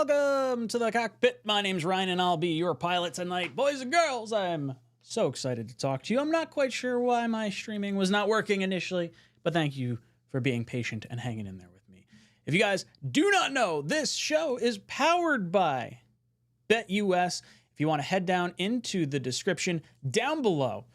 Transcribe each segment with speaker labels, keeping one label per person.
Speaker 1: Welcome to the cockpit. My name's Ryan, and I'll be your pilot tonight. Boys and girls, I'm so excited to talk to you. I'm not quite sure why my streaming was not working initially, but thank you for being patient and hanging in there with me. If you guys do not know, this show is powered by BetUS. If you want to head down into the description down below,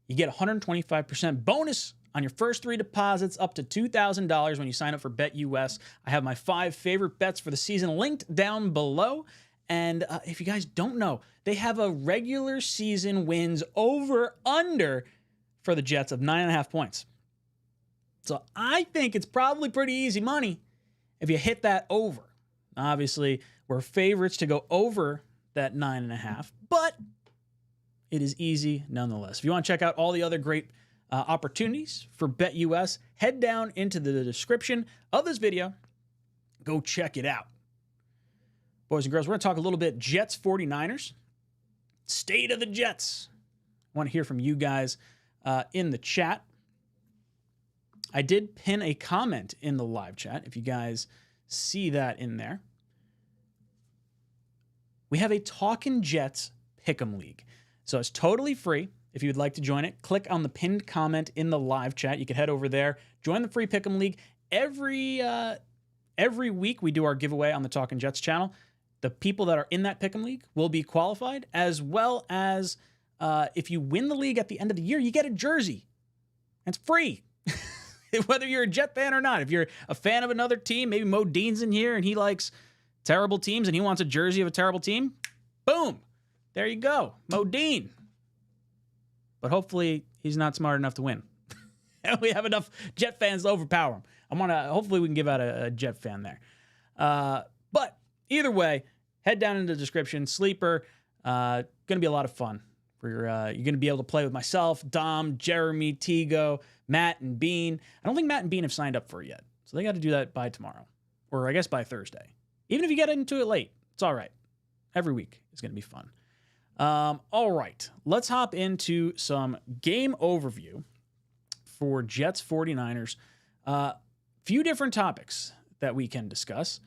Speaker 1: you get 125% bonus on your first 3 deposits up to $2,000 when you sign up for BetUS. I have my 5 favorite bets for the season linked down below. And if you guys don't know, they have a regular season wins over-under for the Jets of 9.5 points. So I think it's probably pretty easy money if you hit that over. Obviously, we're favorites to go over that 9.5, but it is easy nonetheless. If you want to check out all the other great opportunities for BetUS, head down into the description of this video. Go check it out. Boys and girls, we're going to talk a little bit Jets 49ers. State of the Jets. I want to hear from you guys in the chat. I did pin a comment in the live chat, if you guys see that in there. We have a Talkin' Jets Pick'em League. So it's totally free. If you would like to join it, click on the pinned comment in the live chat. You can head over there, join the free Pick'em League. Every week we do our giveaway on the Talkin' Jets channel. The people that are in that Pick'em League will be qualified, as well as if you win the league at the end of the year, you get a jersey. It's free. Whether you're a Jet fan or not. If you're a fan of another team, maybe Mo Dean's in here and he likes terrible teams and he wants a jersey of a terrible team, boom. There you go. Mo Dean. But hopefully he's not smart enough to win. We have enough Jet fans to overpower him. Hopefully we can give out a Jet fan there. But either way, head down in the description. Sleeper, going to be a lot of fun. You're going to be able to play with myself, Dom, Jeremy, Tigo, Matt, and Bean. I don't think Matt and Bean have signed up for it yet. So they got to do that by tomorrow. Or I guess by Thursday. Even if you get into it late, it's all right. Every week is going to be fun. All right, let's hop into some game overview for Jets 49ers. Few different topics that we can discuss.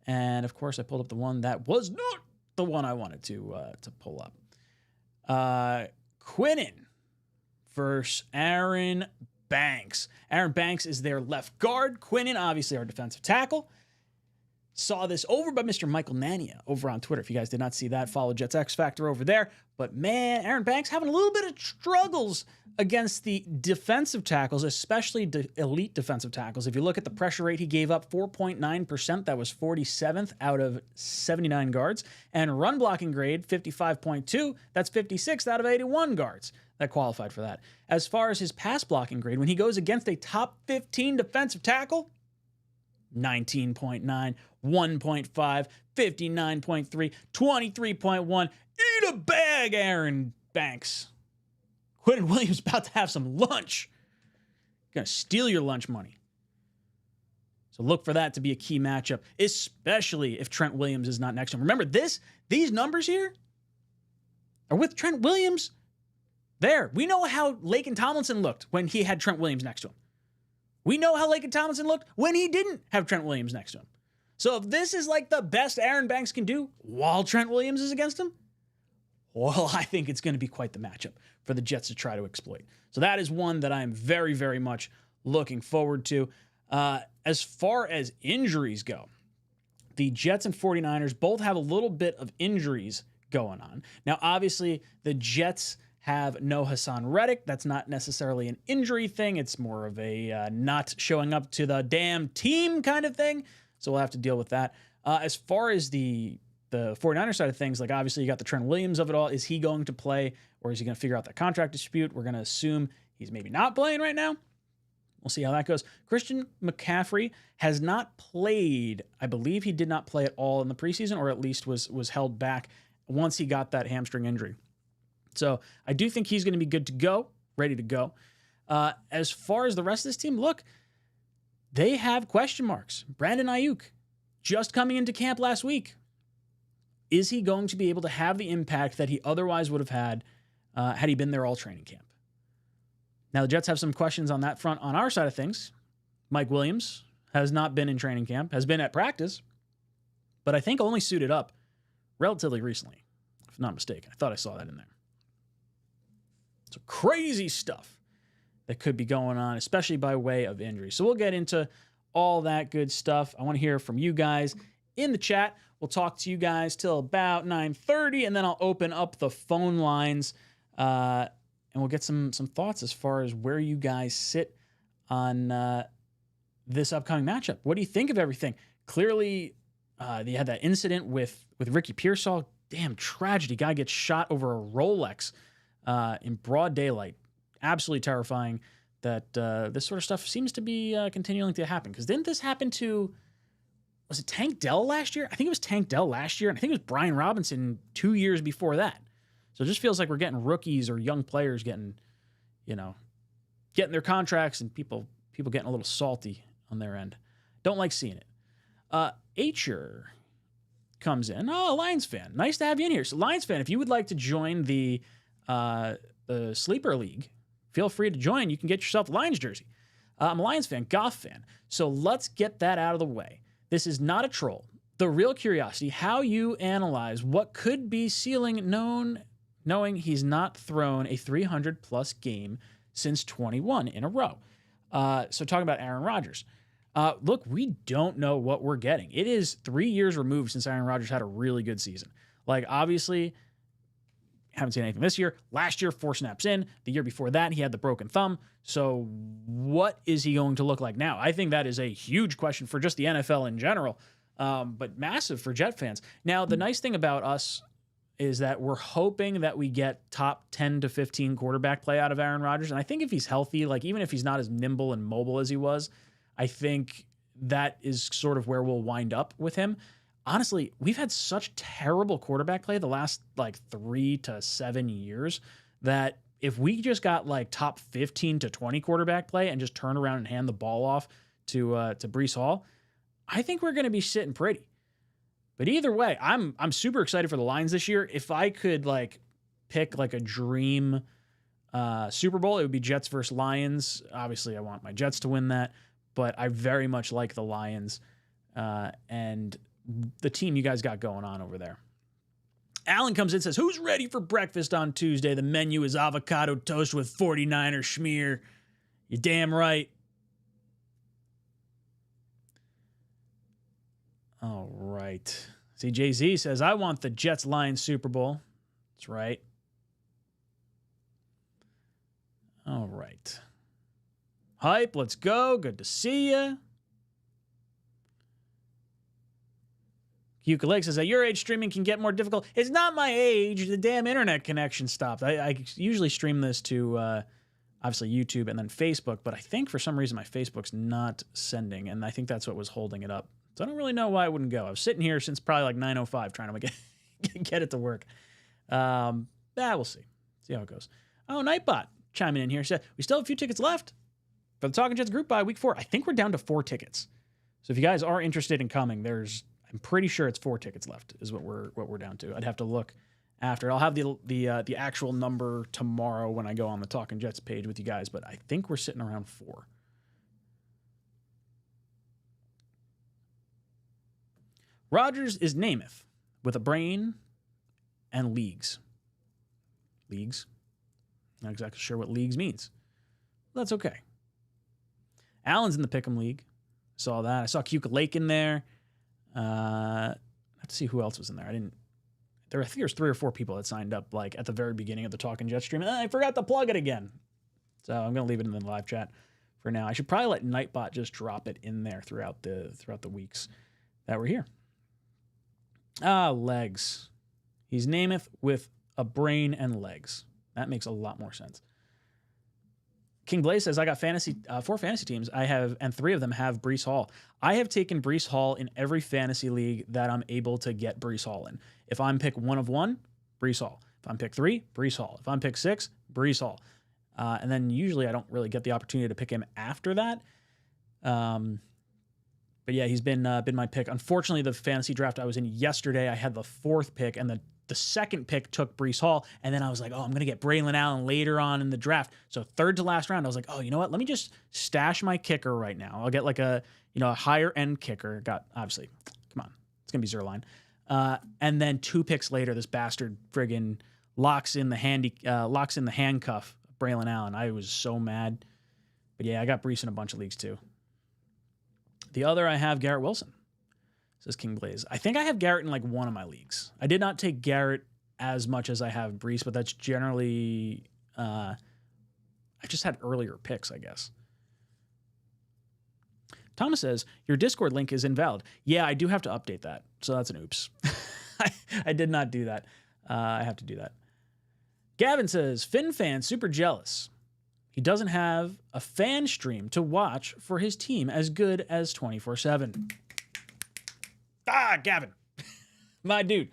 Speaker 1: And of course, I pulled up the one that was not the one I wanted to pull up. Quinnen versus Aaron Banks. Aaron Banks is their left guard. Quinnen, obviously our defensive tackle. Saw this over by Mr. Michael Nania over on Twitter. If you guys did not see that, follow Jets X Factor over there. But man, Aaron Banks having a little bit of struggles against the defensive tackles, especially elite defensive tackles. If you look at the pressure rate, he gave up 4.9%. That was 47th out of 79 guards. And run blocking grade, 55.2. That's 56th out of 81 guards that qualified for that. As far as his pass blocking grade, when he goes against a top 15 defensive tackle, 19.9, 1.5, 59.3, 23.1. Eat a bag, Aaron Banks. Quinnen Williams about to have some lunch. Gonna steal your lunch money. So look for that to be a key matchup, especially if Trent Williams is not next to him. Remember, these numbers here are with Trent Williams there. We know how Laken Tomlinson looked when he had Trent Williams next to him. We know how Laken Tomlinson looked when he didn't have Trent Williams next to him. So if this is like the best Aaron Banks can do while Trent Williams is against him, well, I think it's going to be quite the matchup for the Jets to try to exploit. So that is one that I am very, very much looking forward to. As far as injuries go, the Jets and 49ers both have a little bit of injuries going on. Now, obviously, the Jets have no Hassan Reddick. That's not necessarily an injury thing. It's more of a not showing up to the damn team kind of thing. So we'll have to deal with that. As far as the 49ers side of things, like obviously you got the Trent Williams of it all. Is he going to play or is he going to figure out that contract dispute? We're going to assume he's maybe not playing right now. We'll see how that goes. Christian McCaffrey has not played. I believe he did not play at all in the preseason, or at least was held back once he got that hamstring injury. So I do think he's going to be good to go, ready to go. As far as the rest of this team, look, they have question marks. Brandon Ayuk, just coming into camp last week. Is he going to be able to have the impact that he otherwise would have had he been there all training camp? Now, the Jets have some questions on that front on our side of things. Mike Williams has not been in training camp, has been at practice, but I think only suited up relatively recently, if not mistaken. I thought I saw that in there. So crazy stuff that could be going on, especially by way of injury. So we'll get into all that good stuff. I want to hear from you guys in the chat. We'll talk to you guys till about 9:30, and then I'll open up the phone lines, and we'll get some thoughts as far as where you guys sit on this upcoming matchup. What do you think of everything? Clearly, they had that incident with Ricky Pearsall. Damn tragedy. Guy gets shot over a Rolex in broad daylight. Absolutely terrifying that this sort of stuff seems to be continuing to happen. Because didn't this happen to, was it Tank Dell last year? I think it was Tank Dell last year, and I think it was Brian Robinson 2 years before that. So it just feels like we're getting rookies or young players getting their contracts, and people getting a little salty on their end. Don't like seeing it. 𝐀𝐟𝐟𝐢𝐥𝐢𝐚 comes in. Oh, Lions fan. Nice to have you in here. So Lions fan, if you would like to join the Sleeper League, feel free to join. You can get yourself a Lions jersey. I'm a Lions fan, Goff fan. So let's get that out of the way. This is not a troll. The real curiosity, how you analyze what could be ceiling knowing he's not thrown a 300-plus game since 21 in a row. So talking about Aaron Rodgers. Look, we don't know what we're getting. It is 3 years removed since Aaron Rodgers had a really good season. Like, obviously, haven't seen anything this year. Last year, 4 snaps in. The year before that, he had the broken thumb. So what is he going to look like now? I think that is a huge question for just the NFL in general, but massive for Jet fans. Now, the nice thing about us is that we're hoping that we get top 10 to 15 quarterback play out of Aaron Rodgers. And I think if he's healthy, like even if he's not as nimble and mobile as he was, I think that is sort of where we'll wind up with him. Honestly, we've had such terrible quarterback play the last like 3 to 7 years that if we just got like top 15 to 20 quarterback play and just turn around and hand the ball off to Breece Hall, I think we're going to be sitting pretty. But either way, I'm super excited for the Lions this year. If I could like pick like a dream Super Bowl, it would be Jets versus Lions. Obviously, I want my Jets to win that, but I very much like the Lions and the team you guys got going on over there. Alan comes in and says, who's ready for breakfast on Tuesday? The menu is avocado toast with 49er schmear. You're damn right. All right. See, Jay-Z says, I want the Jets-Lions Super Bowl. That's right. All right. Hype, let's go. Good to see you. 𝐀𝐿𝐥𝐢𝐴 says, at your age, streaming can get more difficult. It's not my age. The damn internet connection stopped. I usually stream this to, obviously, YouTube and then Facebook, but I think for some reason my Facebook's not sending, and I think that's what was holding it up. So I don't really know why it wouldn't go. I was sitting here since probably like 9:05 trying to get it to work. We'll see. See how it goes. Oh, Nightbot chiming in here. Said, we still have a few tickets left for the Talking Jets group by week 4. I think we're down to 4 tickets. So if you guys are interested in coming, I'm pretty sure it's 4 tickets left is what we're down to. I'd have to look after. I'll have the actual number tomorrow when I go on the Talking Jets page with you guys, but I think we're sitting around 4. Rodgers is Namath with a brain and leagues. Leagues? Not exactly sure what leagues means. That's okay. Allen's in the Pick'em League. Saw that. I saw 𝐀𝐿𝐥𝐢𝐴 in there. I have to see who else was in there. I think there's 3 or 4 people that signed up like at the very beginning of the Talking Jets stream. I forgot to plug it again. So I'm going to leave it in the live chat for now. I should probably let Nightbot just drop it in there throughout the weeks that we're here. Legs. He's Namath with a brain and legs. That makes a lot more sense. King Blaze says, I got 4 fantasy teams. And 3 of them have Breece Hall. I have taken Breece Hall in every fantasy league that I'm able to get Breece Hall in. If I'm pick 1 of 1, Breece Hall. If I'm pick 3, Breece Hall. If I'm pick 6, Breece Hall. And then usually I don't really get the opportunity to pick him after that. But yeah, he's been my pick. Unfortunately, the fantasy draft I was in yesterday, I had the 4th pick, and the second pick took Breece Hall, and then I was like, oh, I'm going to get Braylon Allen later on in the draft. So 3rd to last round, I was like, oh, you know what? Let me just stash my kicker right now. I'll get like a higher end kicker. It's going to be Zerline. And then 2 picks later, this bastard friggin' locks in the handcuff of Braylon Allen. I was so mad. But yeah, I got Brees in a bunch of leagues too. The other I have Garrett Wilson, says King Blaze. I think I have Garrett in like one of my leagues. I did not take Garrett as much as I have Brees, but that's generally I just had earlier picks, I guess. Thomas says, your Discord link is invalid. Yeah, I do have to update that. So that's an oops. I did not do that. I have to do that. Gavin says, Finn fan super jealous. He doesn't have a fan stream to watch for his team as good as 24/7. Gavin. My dude.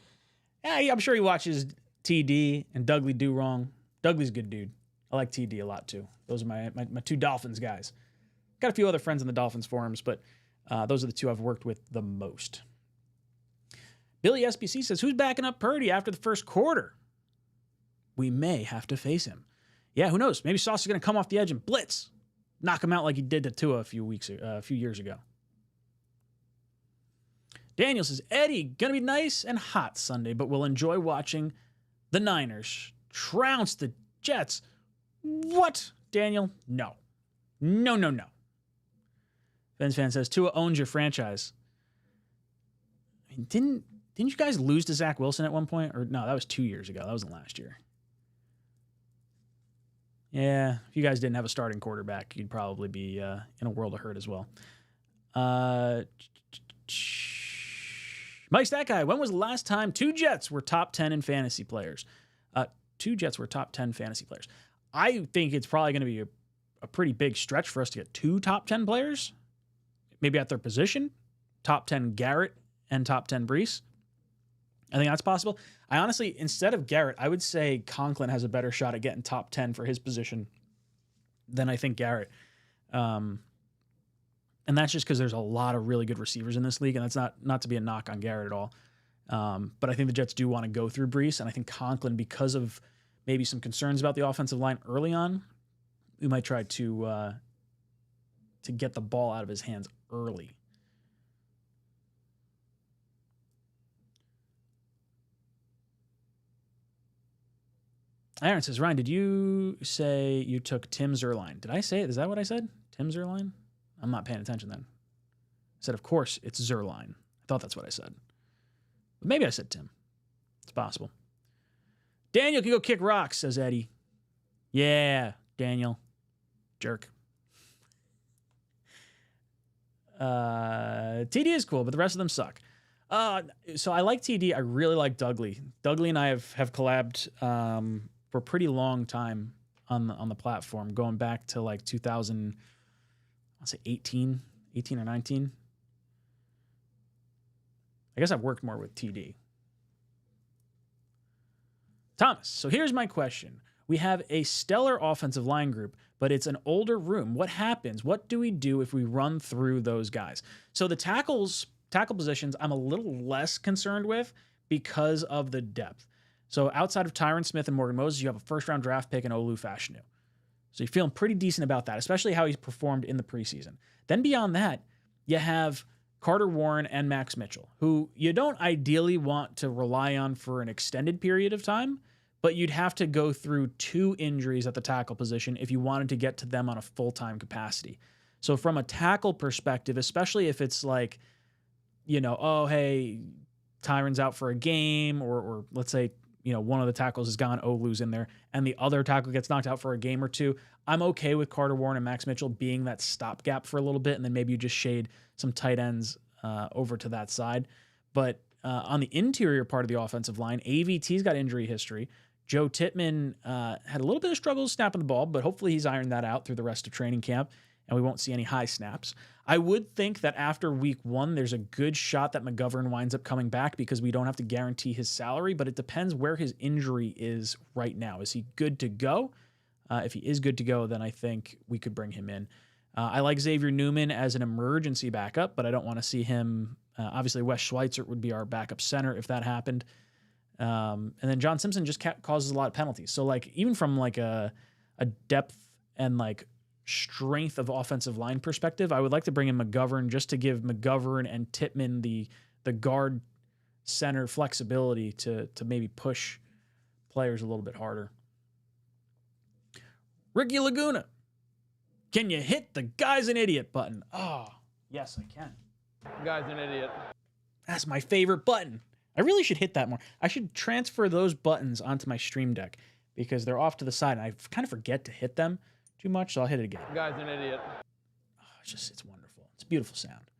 Speaker 1: Yeah, I'm sure he watches TD and Dougley Do Wrong. Dougley's a good dude. I like TD a lot too. Those are my 2 Dolphins guys. Got a few other friends in the Dolphins forums, but those are the 2 I've worked with the most. Billy SBC says, who's backing up Purdy after the first quarter? We may have to face him. Yeah, who knows? Maybe Sauce is going to come off the edge and blitz. Knock him out like he did to Tua a few years ago. Daniel says, Eddie, going to be nice and hot Sunday, but we'll enjoy watching the Niners trounce the Jets. What, Daniel? No. No. Ben's fan says, Tua owns your franchise. I mean, didn't you guys lose to Zach Wilson at one point? Or no, that was 2 years ago. That wasn't last year. Yeah, if you guys didn't have a starting quarterback, you'd probably be in a world of hurt as well. Mike Stat Guy, when was the last time 2 Jets were top 10 in fantasy players? 2 Jets were top 10 fantasy players. I think it's probably going to be a pretty big stretch for us to get 2 top 10 players, maybe at their position, top 10 Garrett and top 10 Brees. I think that's possible. I honestly, instead of Garrett, I would say Conklin has a better shot at getting top 10 for his position than I think Garrett. And that's just because there's a lot of really good receivers in this league, and that's not to be a knock on Garrett at all. But I think the Jets do want to go through Brees, and I think Conklin, because of maybe some concerns about the offensive line early on, we might try to get the ball out of his hands early. Aaron says, Ryan, did you say you took Tim Zerline? Did I say it? Is that what I said? Tim Zerline? I'm not paying attention then. I said, of course, it's Zerline. I thought that's what I said. But maybe I said Tim. It's possible. Daniel can go kick rocks, says Eddie. Yeah, Daniel. Jerk. TD is cool, but the rest of them suck. So I like TD. I really like Dougley. Dougley and I have collabed for a pretty long time on the platform, going back to like 2000, I'll say 18 or 19. I guess I've worked more with TD. Thomas, so here's my question. We have a stellar offensive line group, but it's an older room. What happens? What do we do if we run through those guys? So the tackle positions, I'm a little less concerned with because of the depth. So outside of Tyron Smith and Morgan Moses, you have a first-round draft pick in Olu Fashanu. So you're feeling pretty decent about that, especially how he's performed in the preseason. Then beyond that, you have Carter Warren and Max Mitchell, who you don't ideally want to rely on for an extended period of time, but you'd have to go through 2 injuries at the tackle position if you wanted to get to them on a full-time capacity. So from a tackle perspective, especially if it's like, oh, hey, Tyron's out for a game, or let's say, one of the tackles is gone, Olu's in there, and the other tackle gets knocked out for a game or 2, I'm okay with Carter Warren and Max Mitchell being that stopgap for a little bit, and then maybe you just shade some tight ends over to that side. But on the interior part of the offensive line, AVT's got injury history. Joe Tittman had a little bit of struggles snapping the ball, but hopefully he's ironed that out through the rest of training camp, and we won't see any high snaps. I would think that after week 1, there's a good shot that McGovern winds up coming back because we don't have to guarantee his salary, but it depends where his injury is right now. Is he good to go? If he is good to go, then I think we could bring him in. I like Xavier Newman as an emergency backup, but I don't want to see him. Obviously, Wes Schweitzer would be our backup center if that happened. And then John Simpson just causes a lot of penalties. So like even from like a depth and like strength of offensive line perspective, I would like to bring in McGovern just to give McGovern and Tittman the the guard center flexibility to maybe push players a little bit harder. Ricky Laguna, can you hit the guy's an idiot button? Oh, yes, I can.
Speaker 2: Guy's an idiot.
Speaker 1: That's my favorite button. I really should hit that more. I should transfer those buttons onto my Stream Deck because they're off to the side and I kind of forget to hit them too much, so I'll hit it again.
Speaker 2: Guy's an idiot.
Speaker 1: Oh, it's wonderful. It's a beautiful sound.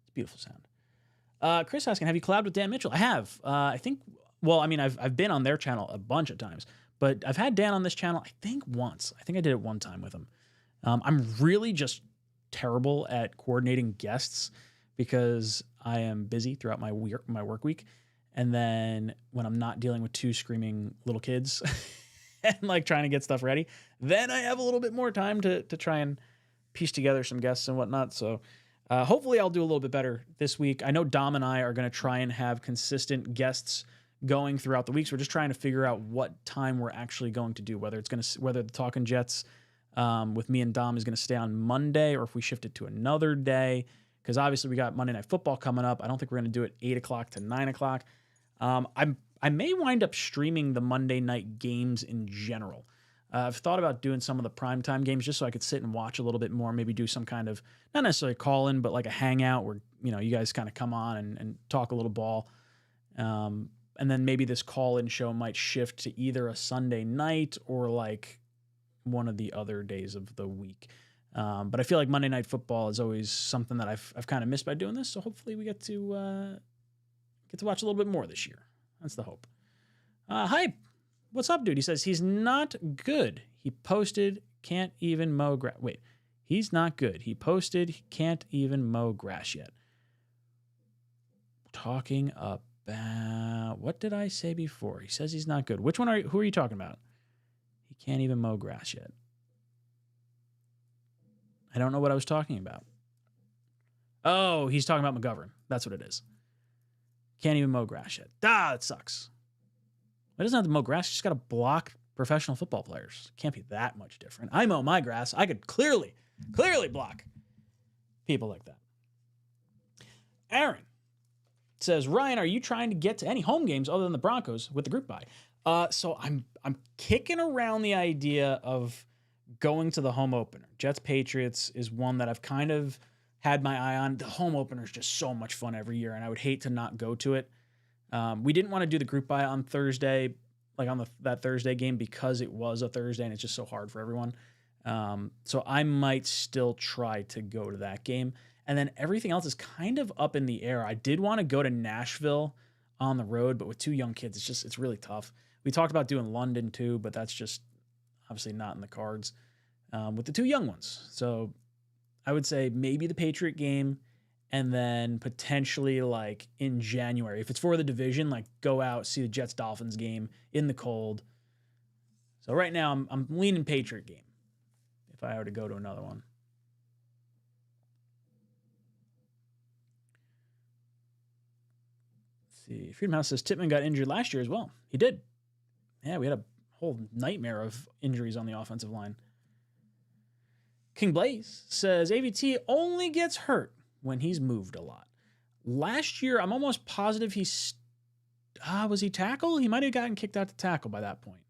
Speaker 1: It's a beautiful sound. Chris asking, have you collabed with Dan Mitchell? I have. I think, well, I mean, I've been on their channel a bunch of times, but I've had Dan on this channel, I think once. I think I did it one time with him. I'm really just terrible at coordinating guests because I am busy throughout my work week. And then when I'm not dealing with two screaming little kids and like trying to get stuff ready, then I have a little bit more time to try and piece together some guests and whatnot. So hopefully I'll do a little bit better this week. I know Dom and I are going to try and have consistent guests going throughout the weeks. We're just trying to figure out what time we're actually going to do, whether the Talking Jets with me and Dom is going to stay on Monday or if we shift it to another day. Because obviously we got Monday Night Football coming up. I don't think we're going to do it 8 o'clock to 9 o'clock. I may wind up streaming the Monday night games in general. I've thought about doing some of the primetime games just so I could sit and watch a little bit more, maybe do some kind of, not necessarily call-in, but like a hangout where, you guys kind of come on and talk a little ball. And then maybe this call-in show might shift to either a Sunday night or like one of the other days of the week. But I feel like Monday Night Football is always something that I've kind of missed by doing this. So hopefully we get to watch a little bit more this year. That's the hope. Hi, what's up, dude? He says he's not good. He posted can't even mow grass. Wait, he's not good. He posted he can't even mow grass yet. Talking about what did I say before? He says he's not good. Which one who are you talking about? He can't even mow grass yet. I don't know what I was talking about. Oh, he's talking about McGovern. That's what it is. Can't even mow grass yet. That sucks. He doesn't have to mow grass. He's just got to block professional football players. Can't be that much different. I mow my grass. I could clearly block people like that. Aaron says, Ryan, are you trying to get to any home games other than the Broncos with the group bye? So I'm kicking around the idea of going to the home opener. Jets Patriots is one that I've kind of had my eye on. The home opener is just so much fun every year, and I would hate to not go to it. We didn't want to do the group bye on Thursday, like on that Thursday game, because it was a Thursday and it's just so hard for everyone. So I might still try to go to that game. And then everything else is kind of up in the air. I did want to go to Nashville on the road, but with two young kids, it's really tough. We talked about doing London too, but that's just obviously not in the cards with the two young ones. So I would say maybe the Patriot game, and then potentially like in January, if it's for the division, like go out, see the Jets-Dolphins game in the cold. So right now I'm leaning Patriot game if I were to go to another one. Let's see. Freedom House says Tippmann got injured last year as well. He did. Yeah, we had a whole nightmare of injuries on the offensive line. King Blaze says AVT only gets hurt when he's moved a lot. Last year, I'm almost positive was he tackle? He might have gotten kicked out to tackle by that point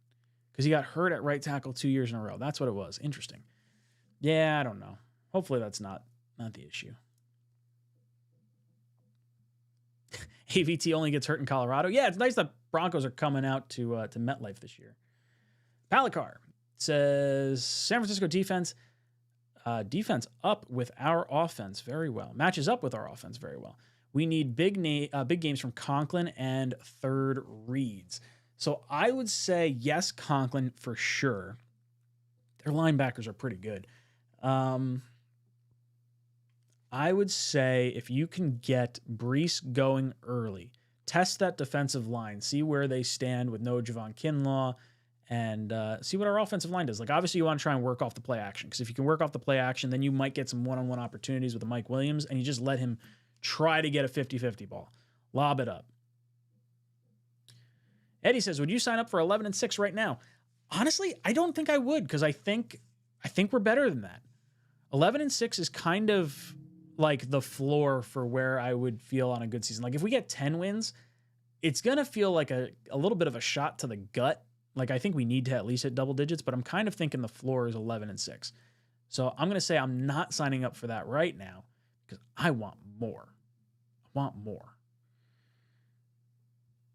Speaker 1: because he got hurt at right tackle 2 years in a row. That's what it was. Interesting. Yeah, I don't know. Hopefully that's not the issue. AVT only gets hurt in Colorado. Yeah, it's nice that Broncos are coming out to MetLife this year. Palicar says San Francisco defense up with our offense very well. Matches up with our offense very well. We need big games from Conklin and third reads. So I would say yes, Conklin for sure. Their linebackers are pretty good. I would say if you can get Brees going early, test that defensive line, see where they stand with no Javon Kinlaw, and see what our offensive line does. Like, obviously, you want to try and work off the play action, because if you can work off the play action, then you might get some one-on-one opportunities with the Mike Williams, and you just let him try to get a 50-50 ball. Lob it up. Eddie says, would you sign up for 11-6 right now? Honestly, I don't think I would, because I think we're better than that. 11-6 is kind of like the floor for where I would feel on a good season. Like if we get 10 wins, it's going to feel like a little bit of a shot to the gut. Like I think we need to at least hit double digits, but I'm kind of thinking the floor is 11-6. So I'm going to say I'm not signing up for that right now because I want more. I want more.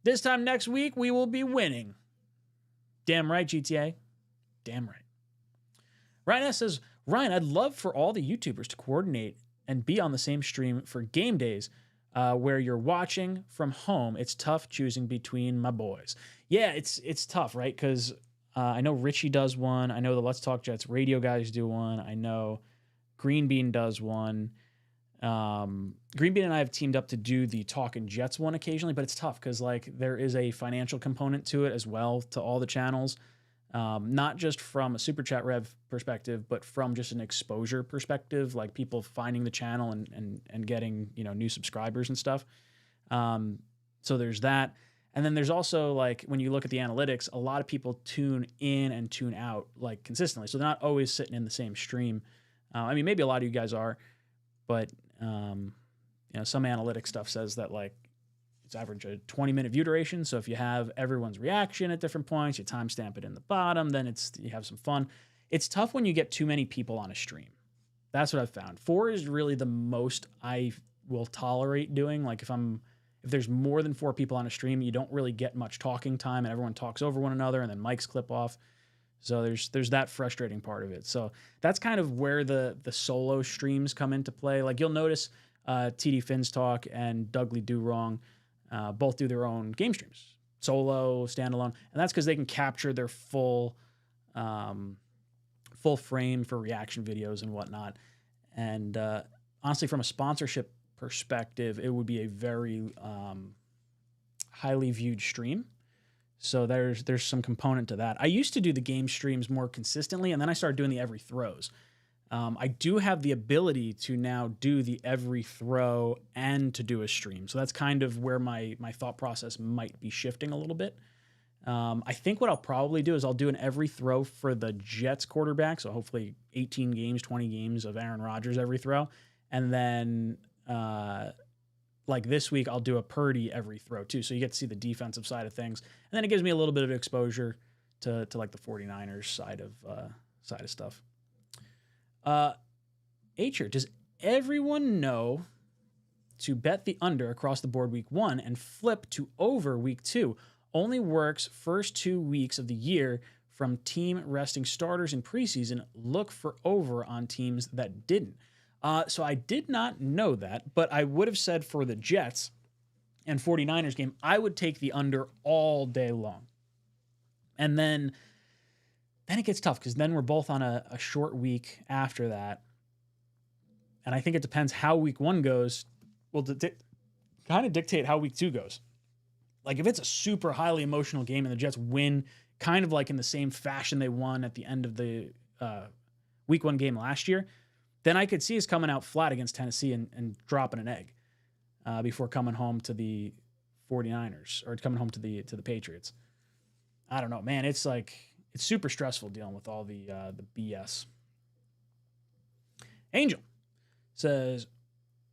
Speaker 1: This time next week, we will be winning. Damn right, GTA. Damn right. Ryan S. says, Ryan, I'd love for all the YouTubers to coordinate and be on the same stream for game days where you're watching from home. It's tough choosing between my boys. Yeah, it's tough, right? Because I know Richie does one. I know the Let's Talk Jets radio guys do one. I know Green Bean does one. Green Bean and I have teamed up to do the Talkin' Jets one occasionally, but it's tough because like there is a financial component to it as well to all the channels. Not just from a super chat rev perspective, but from just an exposure perspective, like people finding the channel and getting, new subscribers and stuff. So there's that. And then there's also like, when you look at the analytics, a lot of people tune in and tune out like consistently. So they're not always sitting in the same stream. I mean, maybe a lot of you guys are, but some analytic stuff says that like it's average a 20-minute view duration. So if you have everyone's reaction at different points, you timestamp it in the bottom, then you have some fun. It's tough when you get too many people on a stream. That's what I've found. 4 is really the most I will tolerate doing. Like if there's more than 4 people on a stream, you don't really get much talking time and everyone talks over one another and then mics clip off. So there's that frustrating part of it. So that's kind of where the solo streams come into play. Like you'll notice TD Finns Talk and Dougly Do Wrong both do their own game streams, solo, standalone, and that's because they can capture their full frame for reaction videos and whatnot. And honestly, from a sponsorship perspective, it would be a very highly viewed stream. So there's some component to that. I used to do the game streams more consistently, and then I started doing the every throws. I do have the ability to now do the every throw and to do a stream. So that's kind of where my thought process might be shifting a little bit. I think what I'll probably do is I'll do an every throw for the Jets quarterback. So hopefully 18 games, 20 games of Aaron Rodgers every throw. And then like this week, I'll do a Purdy every throw too. So you get to see the defensive side of things. And then it gives me a little bit of exposure to like the 49ers side of stuff. 𝐀𝐟𝐟𝐢𝐥𝐢𝐚, does everyone know to bet the under across the board week 1 and flip to over week 2? Only works first 2 weeks of the year from team resting starters in preseason. Look for over on teams that didn't. So I did not know that, but I would have said for the Jets and 49ers game, I would take the under all day long. And then it gets tough because then we're both on a short week after that. And I think it depends how week 1 goes. Will kind of dictate how week 2 goes. Like if it's a super highly emotional game and the Jets win kind of like in the same fashion they won at the end of the week 1 game last year, then I could see us coming out flat against Tennessee and dropping an egg before coming home to the 49ers or coming home to the Patriots. I don't know, man. It's super stressful dealing with all the BS. Angel says,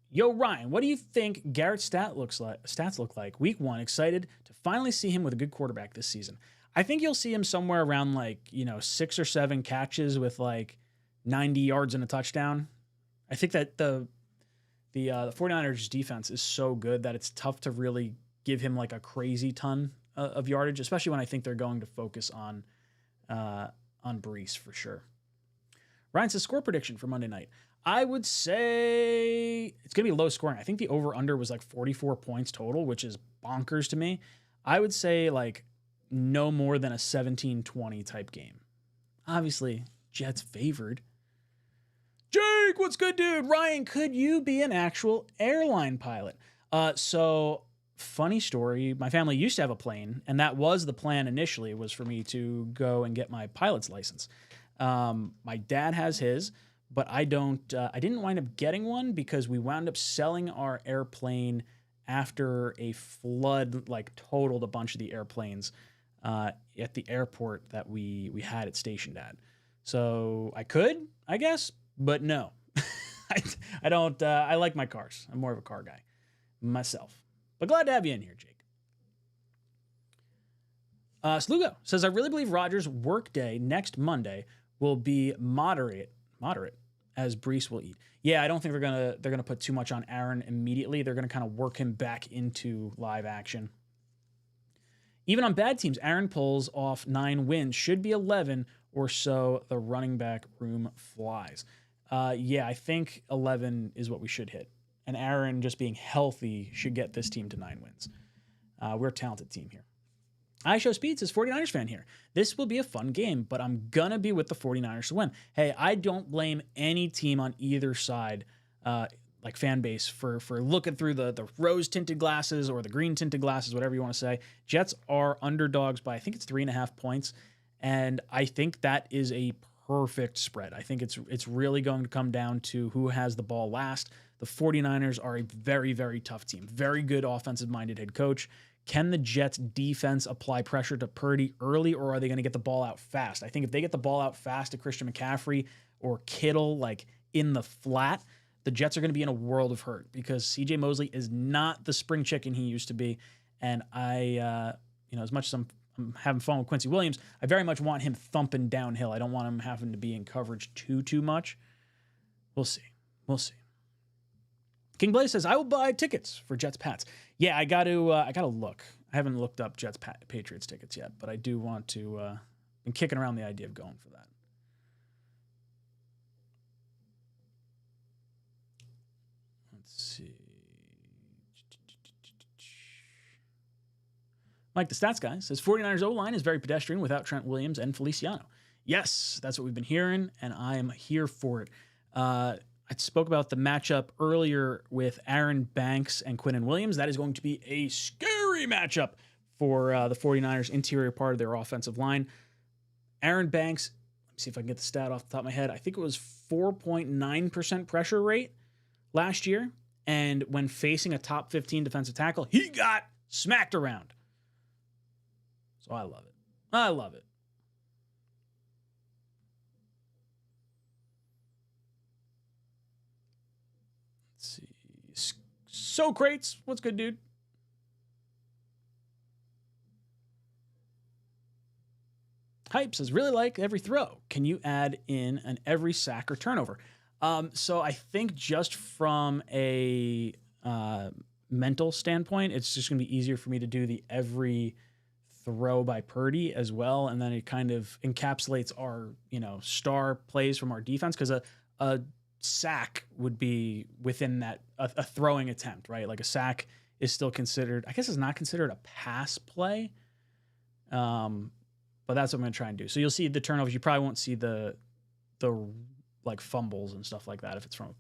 Speaker 1: Yo, Ryan, what do you think Garrett's stats look like? Week 1, excited to finally see him with a good quarterback this season. I think you'll see him somewhere around 6 or 7 catches with 90 yards and a touchdown. I think that the 49ers defense is so good that it's tough to really give him a crazy ton of yardage, especially when I think they're going to focus on Brees for sure. Ryan says score prediction for Monday night. I would say it's going to be low scoring. I think the over-under was 44 points total, which is bonkers to me. I would say no more than a 17-20 type game. Obviously, Jets favored. Jake, what's good, dude? Ryan, could you be an actual airline pilot? So funny story. My family used to have a plane, and that was the plan initially, was for me to go and get my pilot's license. My dad has his, but I didn't wind up getting one because we wound up selling our airplane after a flood totaled a bunch of the airplanes at the airport that we had it stationed at. So I could, I guess, but no. I don't. I like my cars. I'm more of a car guy myself. But glad to have you in here, Jake. Slugo says, I really believe Rodgers' workday next Monday will be moderate as Brees will eat. Yeah, I don't think they're gonna put too much on Aaron immediately. They're gonna kind of work him back into live action. Even on bad teams, Aaron pulls off 9 wins, should be 11 or so. The running back room flies. Yeah, I think 11 is what we should hit. And Aaron just being healthy should get this team to 9 wins. We're a talented team here. I Show Speed says 49ers fan here. This will be a fun game, but I'm going to be with the 49ers to win. Hey, I don't blame any team on either side, like fan base, for looking through the rose-tinted glasses or the green-tinted glasses, whatever you want to say. Jets are underdogs by, I think it's 3.5 points, and I think that is a perfect spread. I think it's really going to come down to who has the ball last. The 49ers are a very, very tough team. Very good offensive-minded head coach. Can the Jets defense apply pressure to Purdy early, or are they going to get the ball out fast? I think if they get the ball out fast to Christian McCaffrey or Kittle, like in the flat, the Jets are going to be in a world of hurt because CJ Mosley is not the spring chicken he used to be. And I, as much as I'm having fun with Quincy Williams, I very much want him thumping downhill. I don't want him having to be in coverage too much. We'll see. King Blaze says, I will buy tickets for Jets Pats. Yeah, I got to look. I haven't looked up Jets Patriots tickets yet, but I do want to. I'm kicking around the idea of going for that. Let's see. Mike the Stats Guy says 49ers O-line is very pedestrian without Trent Williams and Feliciano. Yes, that's what we've been hearing, and I am here for it. I spoke about the matchup earlier with Aaron Banks and Quinnen Williams. That is going to be a scary matchup for the 49ers interior part of their offensive line. Aaron Banks, let me see if I can get the stat off the top of my head. I think it was 4.9% pressure rate last year. And when facing a top 15 defensive tackle, he got smacked around. So I love it. So Crates, what's good, dude? Hype says, really like every throw. Can you add in an every sack or turnover? So I think just from a mental standpoint, it's just going to be easier for me to do the every throw by Purdy as well. And then it kind of encapsulates our, star plays from our defense, because a sack would be within that a throwing attempt, right? Like a sack is still considered, I guess it's not considered a pass play. But that's what I'm going to try and do. So you'll see the turnovers. You probably won't see the like fumbles and stuff like that if it's from,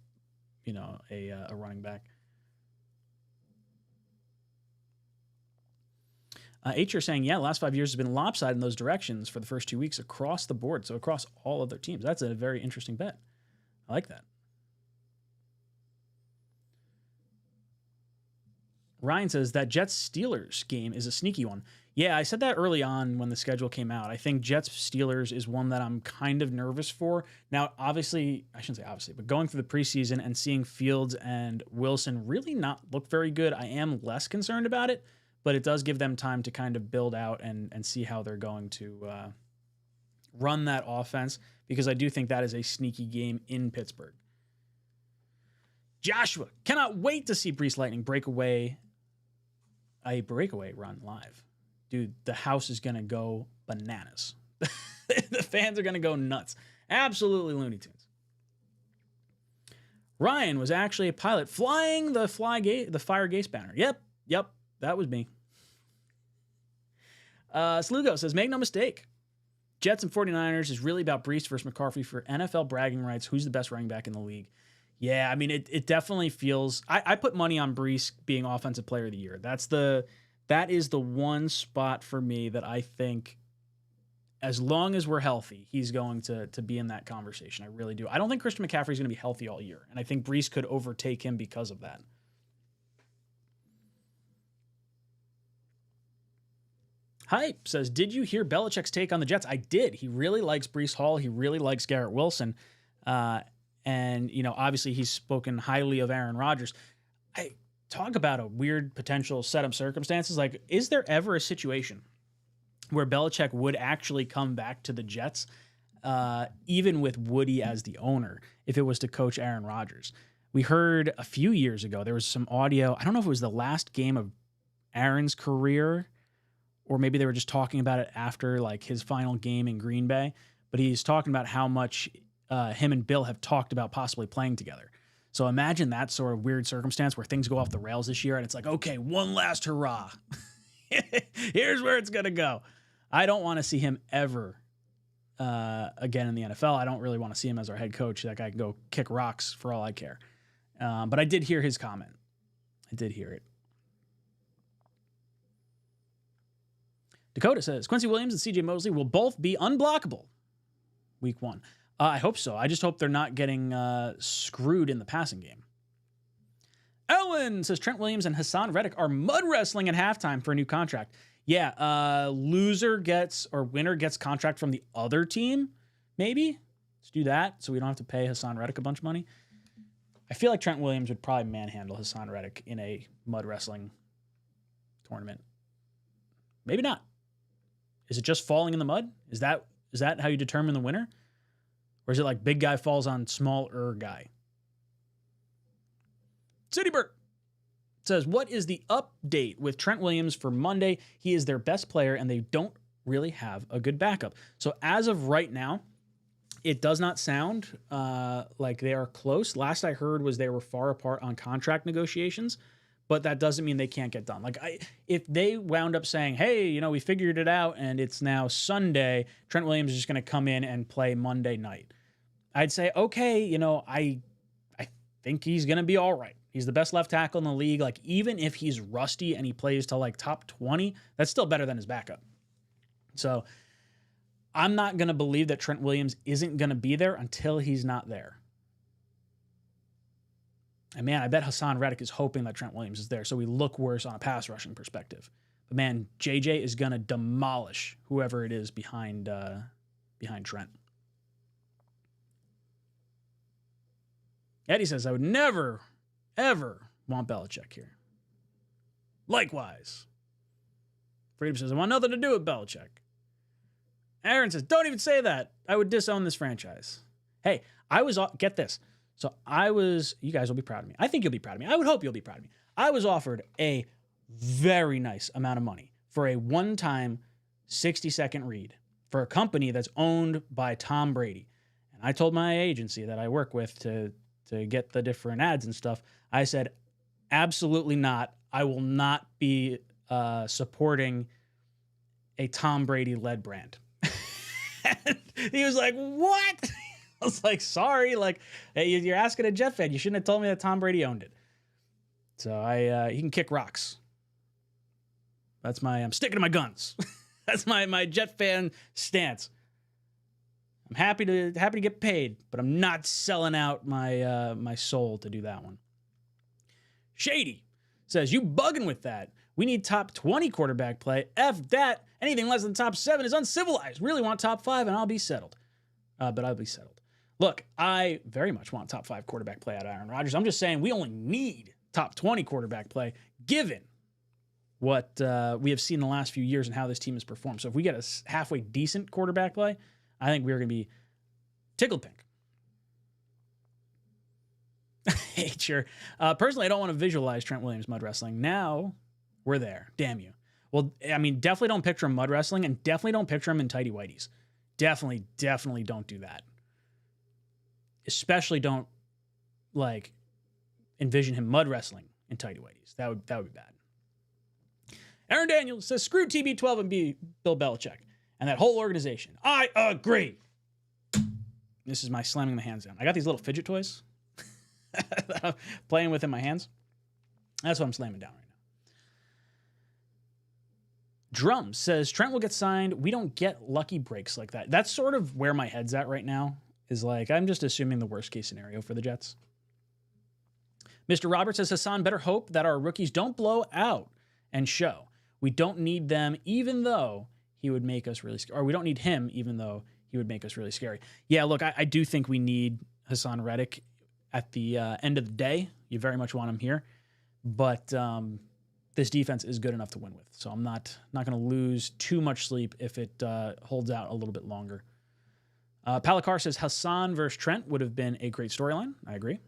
Speaker 1: a running back. H are saying, yeah, the last 5 years has been lopsided in those directions for the first 2 weeks across the board. So across all other teams. That's a very interesting bet. I like that. Ryan says that Jets-Steelers game is a sneaky one. Yeah, I said that early on when the schedule came out. I think Jets-Steelers is one that I'm kind of nervous for. Now, obviously, I shouldn't say obviously, but going through the preseason and seeing Fields and Wilson really not look very good, I am less concerned about it, but it does give them time to kind of build out and see how they're going to run that offense, because I do think that is a sneaky game in Pittsburgh. Joshua, cannot wait to see Brees Lightning a breakaway run live. Dude, the house is going to go bananas. The fans are going to go nuts. Absolutely Looney Tunes. Ryan was actually a pilot flying the Fire Gase banner. Yep, that was me. Slugo says, make no mistake, Jets and 49ers is really about Brees versus McCarthy for NFL bragging rights. Who's the best running back in the league? Yeah, I mean, it definitely feels... I put money on Brees being Offensive Player of the Year. That is the one spot for me that I think, as long as we're healthy, he's going to be in that conversation. I really do. I don't think Christian McCaffrey is going to be healthy all year, and I think Brees could overtake him because of that. Hype says, did you hear Belichick's take on the Jets? I did. He really likes Brees Hall. He really likes Garrett Wilson. And, obviously he's spoken highly of Aaron Rodgers. I talk about a weird potential set of circumstances. Like, is there ever a situation where Belichick would actually come back to the Jets, even with Woody as the owner, if it was to coach Aaron Rodgers? We heard a few years ago, there was some audio. I don't know if it was the last game of Aaron's career, or maybe they were just talking about it after like his final game in Green Bay, but he's talking about how much him and Bill have talked about possibly playing together. So imagine that sort of weird circumstance where things go off the rails this year and it's like, okay, one last hurrah. Here's where it's going to go. I don't want to see him ever again in the NFL. I don't really want to see him as our head coach. That guy can go kick rocks for all I care. But I did hear his comment. I did hear it. Dakota says, Quincy Williams and CJ Mosley will both be unblockable week 1. I hope so. I just hope they're not getting screwed in the passing game. Ellen says, Trent Williams and Hassan Reddick are mud wrestling at halftime for a new contract. Yeah, winner gets contract from the other team, maybe. Let's do that so we don't have to pay Hassan Reddick a bunch of money. I feel like Trent Williams would probably manhandle Hassan Reddick in a mud wrestling tournament. Maybe not. Is it just falling in the mud? Is that how you determine the winner? Or is it like big guy falls on smaller guy? City Burt says, what is the update with Trent Williams for Monday? He is their best player, and they don't really have a good backup. So as of right now, it does not sound like they are close. Last I heard was they were far apart on contract negotiations, but that doesn't mean they can't get done. Like, if they wound up saying, hey, we figured it out and it's now Sunday, Trent Williams is just going to come in and play Monday night, I'd say, okay, I think he's going to be all right. He's the best left tackle in the league. Like, even if he's rusty and he plays to like top 20, that's still better than his backup. So I'm not going to believe that Trent Williams isn't going to be there until he's not there. And man, I bet Hassan Reddick is hoping that Trent Williams is there so we look worse on a pass rushing perspective. But man, JJ is going to demolish whoever it is behind Trent. Eddie says, I would never, ever want Belichick here. Likewise. Freedom says, I want nothing to do with Belichick. Aaron says, don't even say that. I would disown this franchise. Hey, get this. So you guys will be proud of me. I think you'll be proud of me. I would hope you'll be proud of me. I was offered a very nice amount of money for a one-time 60-second read for a company that's owned by Tom Brady. And I told my agency that I work with to get the different ads and stuff, I said, absolutely not. I will not be supporting a Tom Brady-led brand. And he was like, what? I was like, sorry. Like, hey, you're asking a Jet fan. You shouldn't have told me that Tom Brady owned it. So he can kick rocks. I'm sticking to my guns. That's my Jet fan stance. I'm happy to get paid, but I'm not selling out my soul to do that one. Shady says, you bugging with that. We need top 20 quarterback play. F that. Anything less than top 7 is uncivilized. Really want top 5 and I'll be settled. But I'll be settled. Look, I very much want top 5 quarterback play out of Aaron Rodgers. I'm just saying we only need top 20 quarterback play given what we have seen the last few years and how this team has performed. So if we get a halfway decent quarterback play, I think we're going to be tickled pink. Hey, sure. Personally, I don't want to visualize Trent Williams mud wrestling. Now we're there. Damn you. Well, I mean, definitely don't picture him mud wrestling and definitely don't picture him in tighty whities. Definitely don't do that. Especially don't envision him mud wrestling in tighty whities. That would be bad. Aaron Daniels says, screw TB12 and Bill Belichick and that whole organization. I agree. This is my slamming my hands down. I got these little fidget toys that I'm playing with in my hands. That's what I'm slamming down right now. Drum says, Trent will get signed. We don't get lucky breaks like that. That's sort of where my head's at right now, is like, I'm just assuming the worst case scenario for the Jets. Mr. Roberts says, Hassan, better hope that our rookies don't blow out and show. We don't need them, even though he would make us really scary. Or we don't need him, even though he would make us really scary. Yeah, look, I do think we need Hassan Reddick at the end of the day. You very much want him here. But this defense is good enough to win with. So I'm not going to lose too much sleep if it holds out a little bit longer. Palikar says Hassan versus Trent would have been a great storyline. I agree.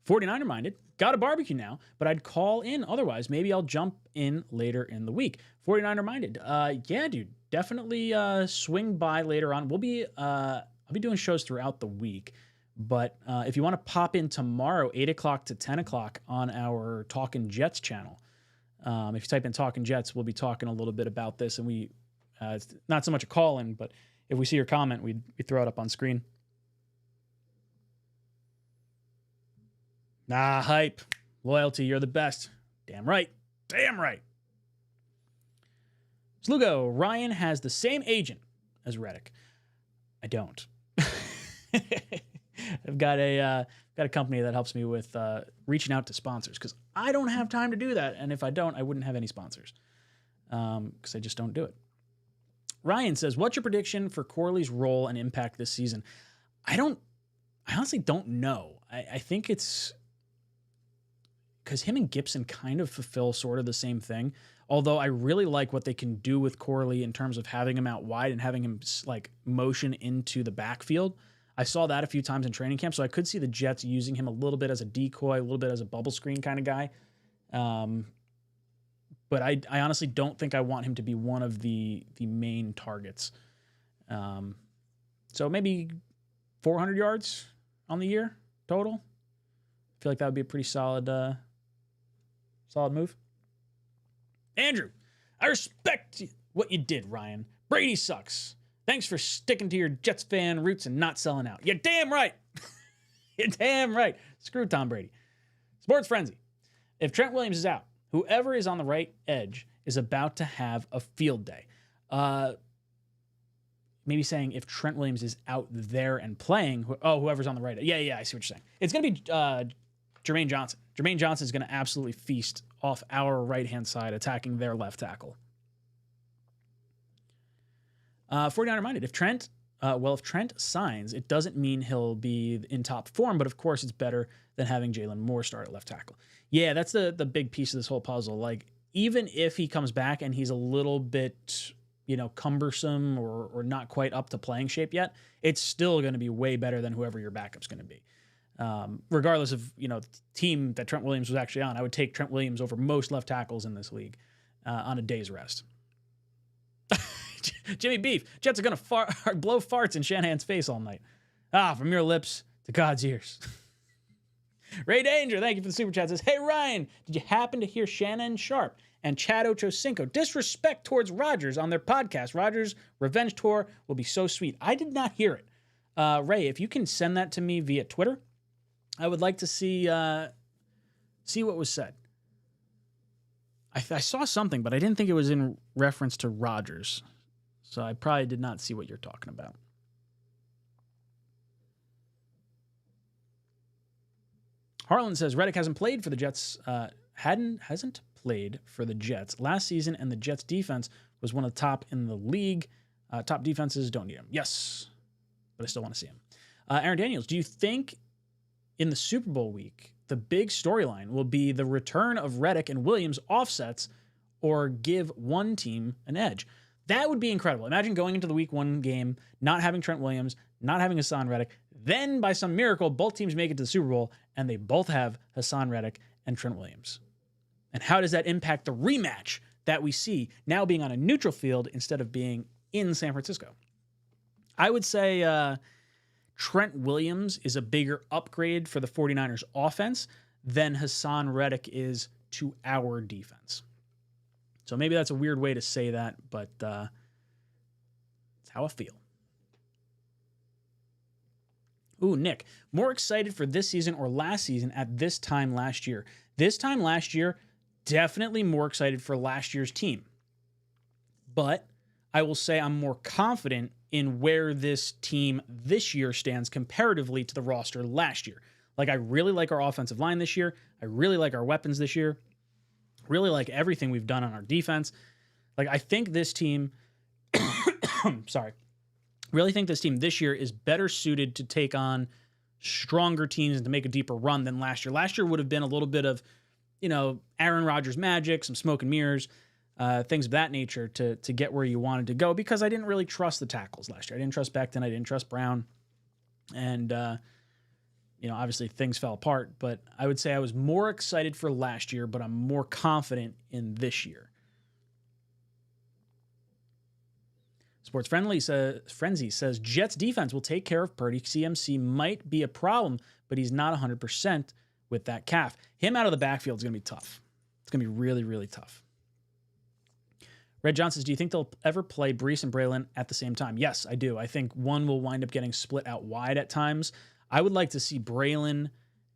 Speaker 1: 49er minded. Got a barbecue now, but I'd call in otherwise. Maybe I'll jump in later in the week. 49er minded. Yeah, dude. Definitely swing by later on. I'll be doing shows throughout the week. But if you want to pop in tomorrow, 8 o'clock to 10 o'clock on our Talkin' Jets channel, if you type in Talkin' Jets, we'll be talking a little bit about this. And it's not so much a call-in, but if we see your comment, we throw it up on screen. Nah, hype. Loyalty, you're the best. Damn right. Damn right. Slugo, Ryan has the same agent as Reddick. I don't. I've got a company that helps me with reaching out to sponsors because I don't have time to do that. And if I don't, I wouldn't have any sponsors because I just don't do it. Ryan says, what's your prediction for Corley's role and impact this season? I honestly don't know. I think it's because him and Gibson kind of fulfill sort of the same thing. Although I really like what they can do with Corley in terms of having him out wide and having him like motion into the backfield. I saw that a few times in training camp, so I could see the Jets using him a little bit as a decoy, a little bit as a bubble screen kind of guy. But I honestly don't think I want him to be one of the main targets. So maybe 400 yards on the year total. I feel like that would be a pretty solid move. Andrew, I respect what you did, Ryan. Brady sucks. Thanks for sticking to your Jets fan roots and not selling out. You're damn right. You're damn right. Screw Tom Brady. Sports Frenzy. If Trent Williams is out, whoever is on the right edge is about to have a field day. Maybe saying if Trent Williams is out there and playing, whoever's on the right edge. Yeah, I see what you're saying. It's going to be Jermaine Johnson. Jermaine Johnson is going to absolutely feast off our right-hand side, attacking their left tackle. 49er minded. If Trent signs, it doesn't mean he'll be in top form, but of course it's better than having Jalen Moore start at left tackle. Yeah, that's the big piece of this whole puzzle. Like, even if he comes back and he's a little bit, cumbersome or not quite up to playing shape yet, it's still going to be way better than whoever your backup's going to be. Regardless of, the team that Trent Williams was actually on, I would take Trent Williams over most left tackles in this league on a day's rest. Jimmy Beef, Jets are going to blow farts in Shanahan's face all night. From your lips to God's ears. Ray Danger, thank you for the super chat. Says, hey, Ryan, did you happen to hear Shannon Sharp and Chad Ochocinco disrespect towards Rodgers on their podcast? Rodgers' revenge tour will be so sweet. I did not hear it. Ray, if you can send that to me via Twitter, I would like to see what was said. I saw something, but I didn't think it was in reference to Rodgers. So I probably did not see what you're talking about. Harlan says Reddick hasn't played for the Jets. Hasn't played for the Jets last season, and the Jets defense was one of the top in the league. Top defenses don't need him. Yes, but I still want to see him. Aaron Daniels, do you think in the Super Bowl week the big storyline will be the return of Reddick and Williams offsets, or give one team an edge? That would be incredible. Imagine going into the week one game, not having Trent Williams, not having Hassan Reddick. Then, by some miracle, both teams make it to the Super Bowl, and they both have Hassan Reddick and Trent Williams. And how does that impact the rematch that we see now being on a neutral field instead of being in San Francisco? I would say Trent Williams is a bigger upgrade for the 49ers offense than Hassan Reddick is to our defense. So maybe that's a weird way to say that, but it's how I feel. Ooh, Nick, more excited for this season or last season at this time last year? This time last year, definitely more excited for last year's team. But I will say I'm more confident in where this team this year stands comparatively to the roster last year. Like, I really like our offensive line this year. I really like our weapons this year. Really like everything we've done on our defense. Like, I think this team, Really think this team this year is better suited to take on stronger teams and to make a deeper run than last year. Last year would have been a little bit of, Aaron Rodgers magic, some smoke and mirrors, things of that nature to get where you wanted to go, because I didn't really trust the tackles last year. I didn't trust Becton. I didn't trust Brown. And, obviously things fell apart, but I would say I was more excited for last year, but I'm more confident in this year. Sports Frenzy says Jets defense will take care of Purdy. CMC might be a problem, but he's not 100% with that calf. Him out of the backfield is going to be tough. It's going to be really, really tough. Red John says, do you think they'll ever play Breece and Braylon at the same time? Yes, I do. I think one will wind up getting split out wide at times. I would like to see Braylon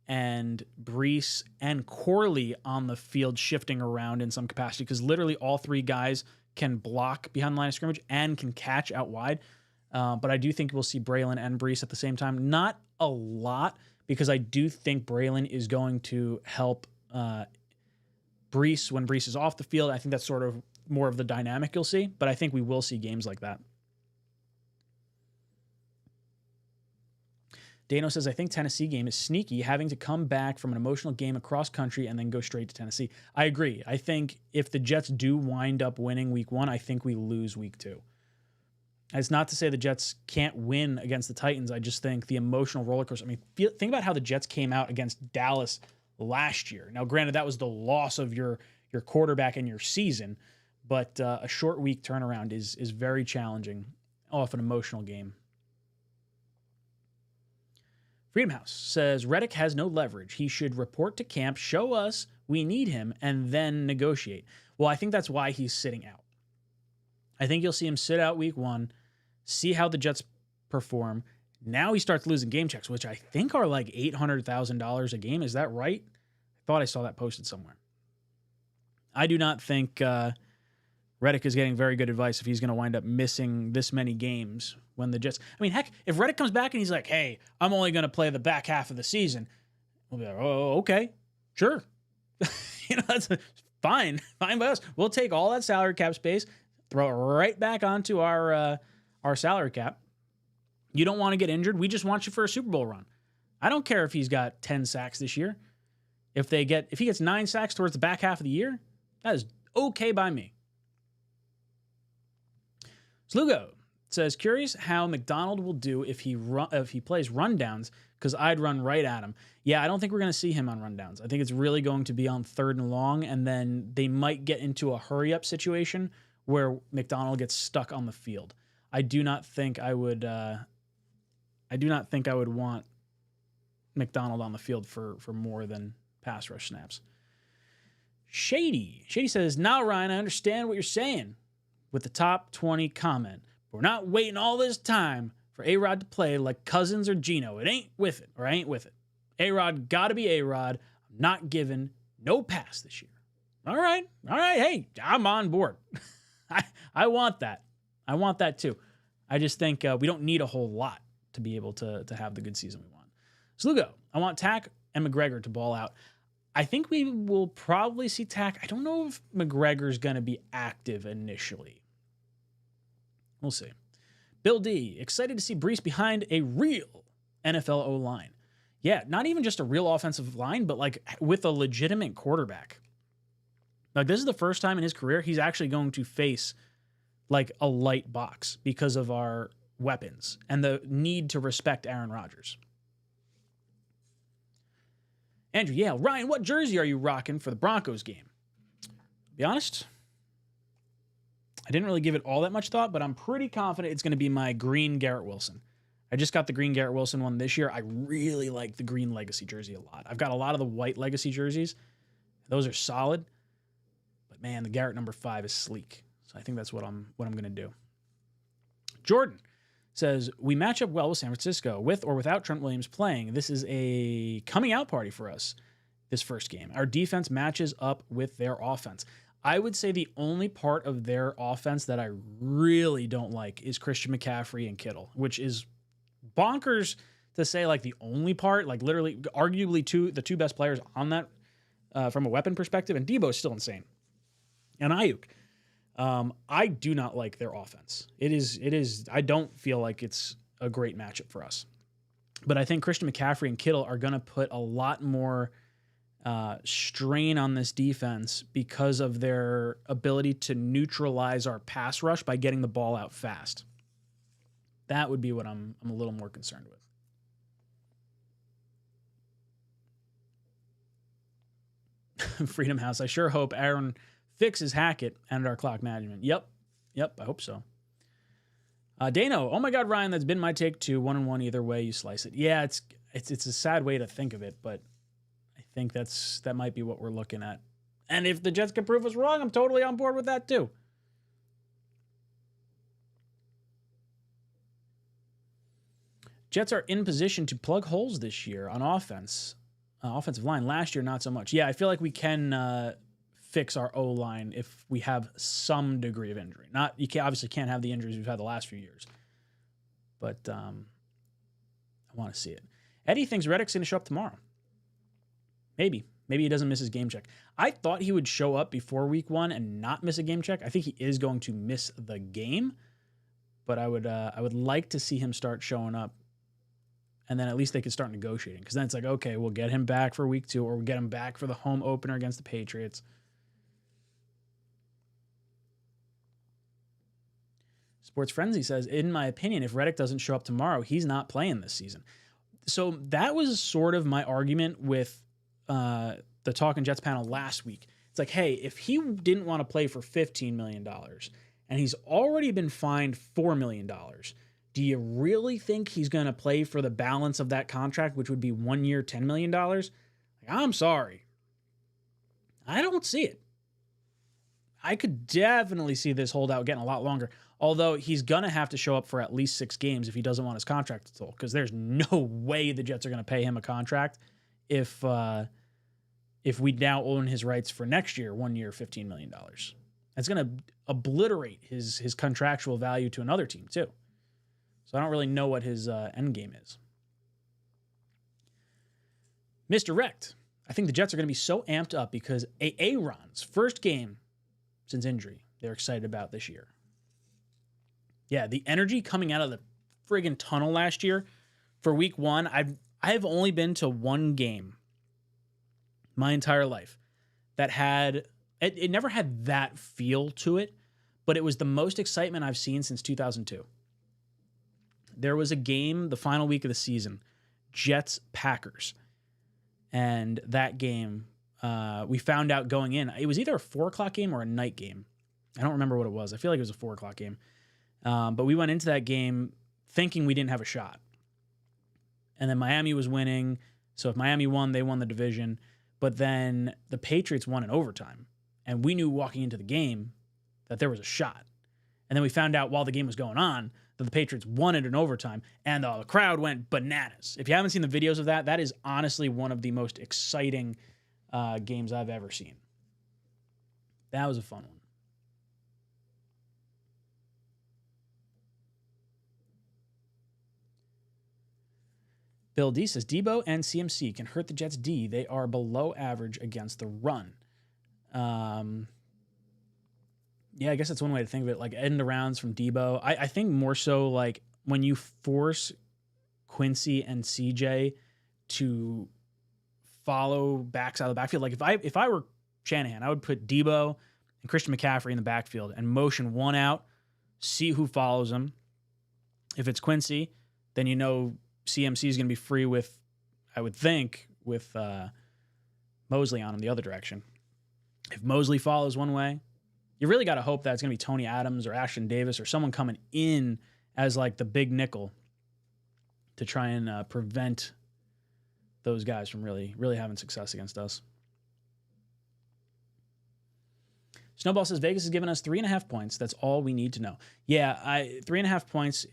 Speaker 1: and Breece and Corley on the field shifting around in some capacity, because literally all three guys can block behind the line of scrimmage and can catch out wide. But I do think we'll see Braylon and Breece at the same time. Not a lot, because I do think Braylon is going to help Breece when Breece is off the field. I think that's sort of more of the dynamic you'll see, but I think we will see games like that. Dano says, I think Tennessee game is sneaky, having to come back from an emotional game across country and then go straight to Tennessee. I agree. I think if the Jets do wind up winning week 1, I think we lose week 2. It's not to say the Jets can't win against the Titans. I just think the emotional roller coaster. I mean, think about how the Jets came out against Dallas last year. Now, granted, that was the loss of your quarterback in your season, but a short week turnaround is very challenging off an emotional game. Freedom House says, Reddick has no leverage. He should report to camp, show us we need him, and then negotiate. Well, I think that's why he's sitting out. I think you'll see him sit out week 1, see how the Jets perform. Now he starts losing game checks, which I think are like $800,000 a game. Is that right? I thought I saw that posted somewhere. I do not think Reddick is getting very good advice if he's going to wind up missing this many games when the Jets... I mean, heck, if Reddick comes back and he's like, hey, I'm only going to play the back half of the season, we'll be like, oh, okay, sure. That's fine by us. We'll take all that salary cap space, throw it right back onto our salary cap. You don't want to get injured. We just want you for a Super Bowl run. I don't care if he's got 10 sacks this year. If he gets 9 sacks towards the back half of the year, that is okay by me. Slugo says, curious how McDonald will do if he plays rundowns, because I'd run right at him. Yeah, I don't think we're going to see him on rundowns. I think it's really going to be on 3rd and long, and then they might get into a hurry-up situation where McDonald gets stuck on the field. I do not think I would want McDonald on the field for more than pass rush snaps. Shady says, now Ryan, I understand what you're saying with the top 20 comment. We're not waiting all this time for A-Rod to play like Cousins or Geno. It ain't with it, or I ain't with it. A-Rod got to be A-Rod. I'm not giving no pass this year. All right. Hey, I'm on board. I want that. I want that too. I just think we don't need a whole lot to be able to have the good season we want. Slugo, I want Tack and McGregor to ball out. I think we will probably see Tack. I don't know if McGregor's going to be active initially. We'll see. Bill D, excited to see Breece behind a real NFL O-line. Yeah, not even just a real offensive line, but like with a legitimate quarterback. Like, this is the first time in his career he's actually going to face like a light box because of our weapons and the need to respect Aaron Rodgers. Andrew, yeah, Ryan, what jersey are you rocking for the Broncos game? To be honest, I didn't really give it all that much thought, but I'm pretty confident it's going to be my green Garrett Wilson. I just got the green Garrett Wilson one this year. I really like the green Legacy jersey a lot. I've got a lot of the white Legacy jerseys. Those are solid. But man, the Garrett number 5 is sleek. So I think that's what I'm going to do. Jordan says, we match up well with San Francisco, with or without Trent Williams playing. This is a coming out party for us this first game. Our defense matches up with their offense. I would say the only part of their offense that I really don't like is Christian McCaffrey and Kittle, which is bonkers to say, like, the only part, like literally arguably the two best players on that from a weapon perspective, and Debo is still insane. And Ayuk. I do not like their offense. It is. I don't feel like it's a great matchup for us. But I think Christian McCaffrey and Kittle are going to put a lot more strain on this defense because of their ability to neutralize our pass rush by getting the ball out fast. That would be what I'm a little more concerned with. Freedom House. I sure hope Aaron fixes Hackett and our clock management. Yep, I hope so. Dano, oh my God, Ryan, that's been my take too. 1-1 either way you slice it. Yeah, it's a sad way to think of it, but I think that might be what we're looking at. And if the Jets can prove us wrong, I'm totally on board with that too. Jets are in position to plug holes this year on offense. Offensive line. Last year, not so much. Yeah, I feel like we can fix our O-line if we have some degree of injury. Obviously can't have the injuries we've had the last few years. But I want to see it. Eddie thinks Reddick's going to show up tomorrow. Maybe he doesn't miss his game check. I thought he would show up before week 1 and not miss a game check. I think he is going to miss the game, but I would like to see him start showing up, and then at least they could start negotiating, because then it's like, okay, we'll get him back for week 2, or we'll get him back for the home opener against the Patriots. Sports Frenzy says, in my opinion, if Reddick doesn't show up tomorrow, he's not playing this season. So that was sort of my argument with the Talking Jets panel last week. It's like, hey, if he didn't want to play for $15 million and he's already been fined $4 million, do you really think he's going to play for the balance of that contract, which would be 1 year, $10 million? Like, I'm sorry. I don't see it. I could definitely see this holdout getting a lot longer, although he's going to have to show up for at least 6 games if he doesn't want his contract to toll, because there's no way the Jets are going to pay him a contract if we now own his rights for next year, 1 year, $15 million. That's going to obliterate his contractual value to another team, too. So I don't really know what his end game is. Misdirect. I think the Jets are going to be so amped up because Aaron's first game since injury, they're excited about this year. Yeah, the energy coming out of the friggin' tunnel last year for week 1, I've only been to one game my entire life that had, it never had that feel to it, but it was the most excitement I've seen since 2002. There was a game the final week of the season, Jets-Packers. And that game, we found out going in, it was either a 4 o'clock game or a night game. I don't remember what it was. I feel like it was a 4 o'clock game. But we went into that game thinking we didn't have a shot. And then Miami was winning. So if Miami won, they won the division. But then the Patriots won in overtime. And we knew walking into the game that there was a shot. And then we found out while the game was going on that the Patriots won it in overtime, and the crowd went bananas. If you haven't seen the videos of that, that is honestly one of the most exciting games I've ever seen. That was a fun one. Bill D says, Debo and CMC can hurt the Jets' D. They are below average against the run. Yeah, I guess that's one way to think of it. Like end arounds from Debo. I think more so like when you force Quincy and CJ to follow backs out of the backfield. Like if I were Shanahan, I would put Debo and Christian McCaffrey in the backfield and motion one out, see who follows him. If it's Quincy, then you know CMC is going to be free with, I would think, with Mosley on him the other direction. If Mosley follows one way, you really got to hope that it's going to be Tony Adams or Ashton Davis or someone coming in as like the big nickel to try and prevent those guys from really having success against us. Snowball says Vegas has given us 3.5 points. That's all we need to know. Yeah, 3.5 points.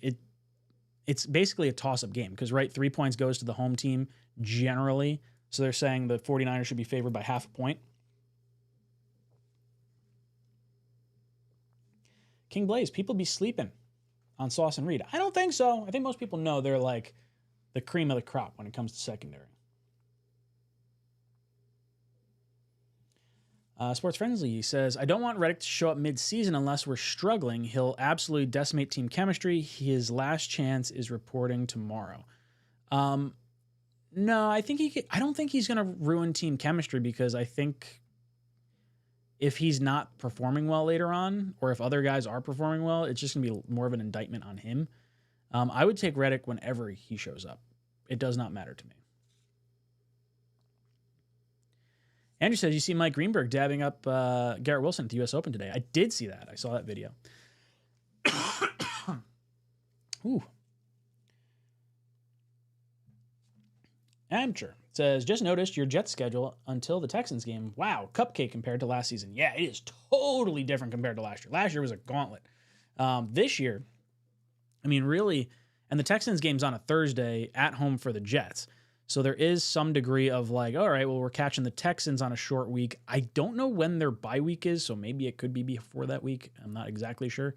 Speaker 1: It's basically a toss-up game because, right, 3 points goes to the home team generally. So they're saying the 49ers should be favored by half a point. King Blaze, people be sleeping on Sauce and Reed. I don't think so. I think most people know they're like the cream of the crop when it comes to secondary. Sports Friendly says, I don't want Reddick to show up mid-season unless we're struggling. He'll absolutely decimate team chemistry. His last chance is reporting tomorrow. No, I don't think he's going to ruin team chemistry, because I think if he's not performing well later on, or if other guys are performing well, it's just going to be more of an indictment on him. I would take Reddick whenever he shows up. It does not matter to me. Andrew says, you see Mike Greenberg dabbing up Garrett Wilson at the U.S. Open today. I did see that. I saw that video. Ooh. Amateur says, just noticed your Jets schedule until the Texans game. Wow, cupcake compared to last season. Yeah, it is totally different compared to last year. Last year was a gauntlet. This year, I mean, really, and the Texans game's on a Thursday at home for the Jets. So there is some degree of like, all right, well, we're catching the Texans on a short week. I don't know when their bye week is, so maybe it could be before that week. I'm not exactly sure.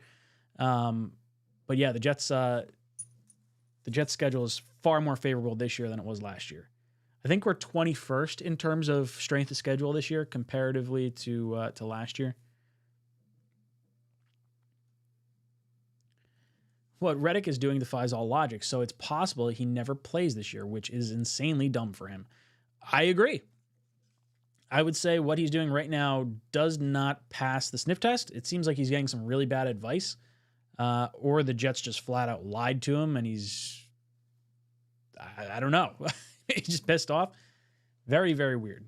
Speaker 1: But yeah, the Jets schedule is far more favorable this year than it was last year. I think we're 21st in terms of strength of schedule this year comparatively to last year. What Reddick is doing defies all logic, so it's possible he never plays this year, which is insanely dumb for him. I agree. I would say what he's doing right now does not pass the sniff test. It seems like he's getting some really bad advice, or the Jets just flat out lied to him, and I don't know. He's just pissed off. Very, very weird.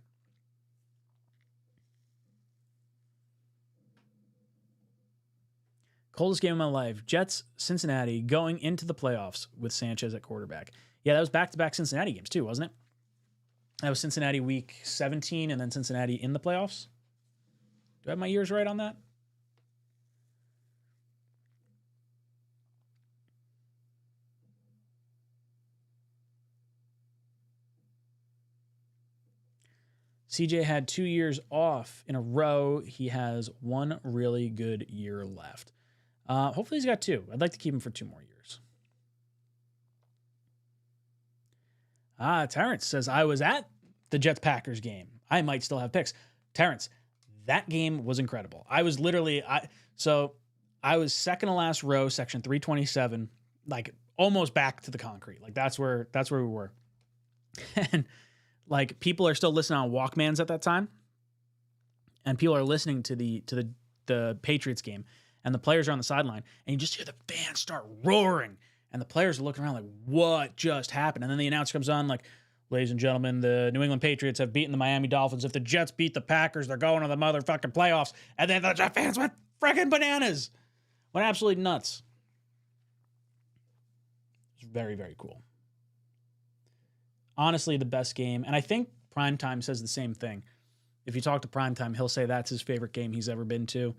Speaker 1: Coldest game of my life. Jets, Cincinnati, going into the playoffs with Sanchez at quarterback. Yeah, that was back-to-back Cincinnati games too, wasn't it? That was Cincinnati week 17 and then Cincinnati in the playoffs. Do I have my years right on that? CJ had 2 years off in a row. He has one really good year left. Hopefully he's got 2. I'd like to keep him for 2 more years. Terrence says, I was at the Jets-Packers game. I might still have picks. Terrence, that game was incredible. I was literally, I was second to last row, section 327, like almost back to the concrete. Like that's where we were. And like people are still listening on Walkmans at that time. And people are listening to the Patriots game. And the players are on the sideline, and you just hear the fans start roaring, and the players are looking around like, what just happened? And then the announcer comes on like, ladies and gentlemen, the New England Patriots have beaten the Miami Dolphins. If the Jets beat the Packers, they're going to the motherfucking playoffs. And then the Jet fans went freaking bananas. Went absolutely nuts. It's very, very cool. Honestly, the best game. And I think Primetime says the same thing. If you talk to Primetime, he'll say that's his favorite game he's ever been to.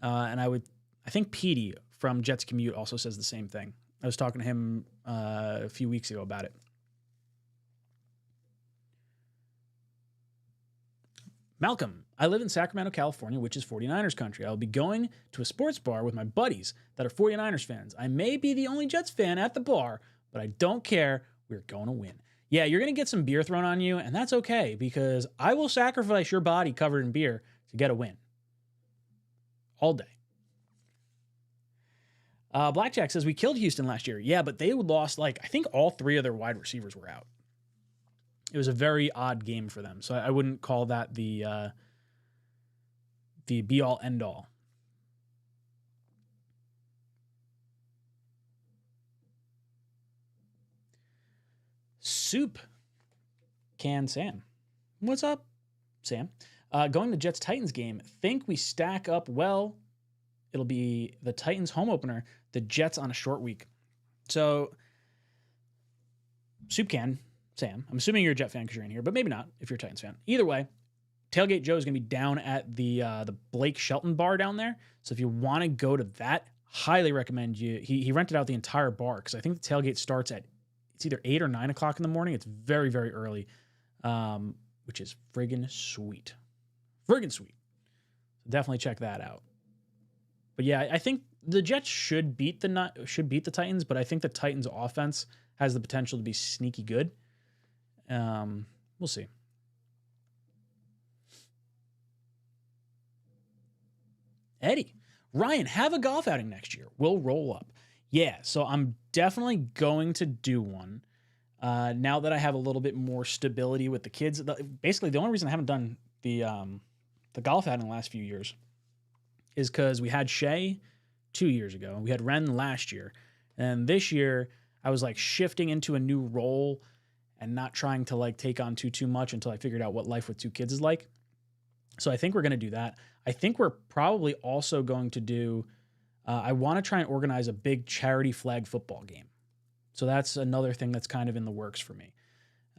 Speaker 1: And I think Petey from Jets Commute also says the same thing. I was talking to him a few weeks ago about it. Malcolm, I live in Sacramento, California, which is 49ers country. I'll be going to a sports bar with my buddies that are 49ers fans. I may be the only Jets fan at the bar, but I don't care. We're going to win. Yeah, you're going to get some beer thrown on you, and that's okay, because I will sacrifice your body covered in beer to get a win. All day. Blackjack says, we killed Houston last year. Yeah, but they lost, I think all 3 of their wide receivers were out. It was a very odd game for them. So I wouldn't call that the be-all, end-all. Soup Can Sam. What's up, Sam? Going to Jets-Titans game. Think we stack up well. It'll be the Titans home opener, the Jets on a short week. So, Soup Can, Sam, I'm assuming you're a Jet fan because you're in here, but maybe not if you're a Titans fan. Either way, Tailgate Joe is going to be down at the Blake Shelton bar down there. So if you want to go to that, highly recommend you. He rented out the entire bar because I think the tailgate starts at, it's either 8 or 9 o'clock in the morning. It's very, very early, which is friggin' sweet. Friggin' sweet. So definitely check that out. But yeah, I think the Jets should beat the Titans, but I think the Titans' offense has the potential to be sneaky good. We'll see. Eddie. Ryan, have a golf outing next year. We'll roll up. Yeah, so I'm definitely going to do one. Now that I have a little bit more stability with the kids. Basically, the only reason I haven't done the golf outing the last few years is because we had Shay 2 years ago. We had Ren last year. And this year, I was like shifting into a new role and not trying to like take on too much until I figured out what life with 2 kids is like. So I think we're going to do that. I think we're probably also going to do, I want to try and organize a big charity flag football game. So that's another thing that's kind of in the works for me.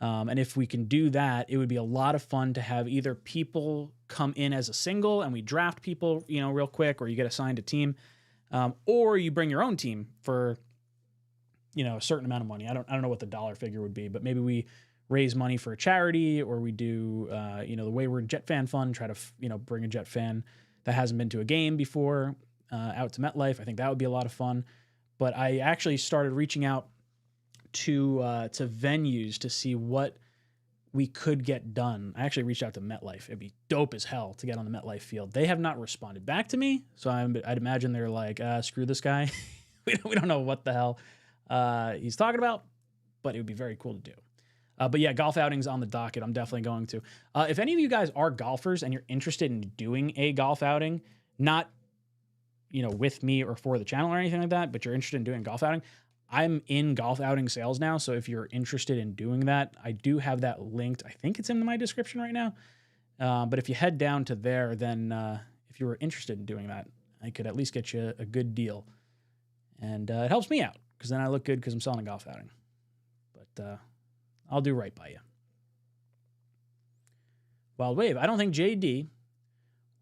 Speaker 1: And if we can do that, it would be a lot of fun to have either people come in as a single and we draft people, you know, real quick, or you get assigned a team, or you bring your own team for, you know, a certain amount of money. I don't know what the dollar figure would be, but maybe we raise money for a charity, or we do, you know, the Wayward Jet Fan Fund, try to, you know, bring a Jet fan that hasn't been to a game before out to MetLife. I think that would be a lot of fun. But I actually started reaching out to venues to see what we could get done. I actually reached out to MetLife. It'd be dope as hell to get on the MetLife field. They have not responded back to me, so I'd imagine they're like, screw this guy. we don't know what the hell he's talking about, but it would be very cool to do. But yeah, golf outings on the docket. I'm definitely going to. If any of you guys are golfers and you're interested in doing a golf outing, not, you know, with me or for the channel or anything like that, but you're interested in doing a golf outing, I'm in golf outing sales now. So if you're interested in doing that, I do have that linked. I think it's in my description right now. But if you head down to there, then if you were interested in doing that, I could at least get you a good deal. And it helps me out because then I look good because I'm selling a golf outing. But I'll do right by you. Wild Wave. I don't think JD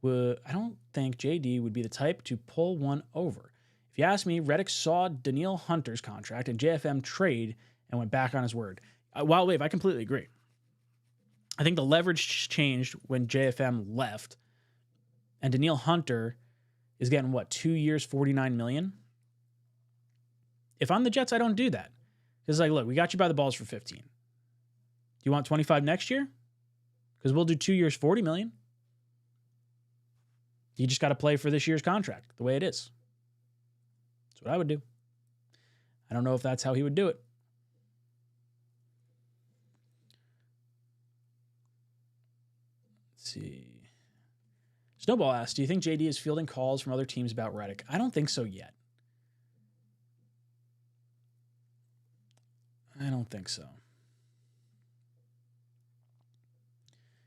Speaker 1: would be the type to pull one over. If you ask me, Reddick saw Danielle Hunter's contract and JFM trade and went back on his word. Wild Wave, I completely agree. I think the leverage changed when JFM left, and Danielle Hunter is getting, what, 2 years, $49 million? If I'm the Jets, I don't do that. Because, like, look, we got you by the balls for 15. Do you want 25 next year? Because we'll do 2 years, $40 million. You just got to play for this year's contract the way it is. That's what I would do. I don't know if that's how he would do it. Let's see. Snowball asks, do you think JD is fielding calls from other teams about Reddick? I don't think so yet. I don't think so.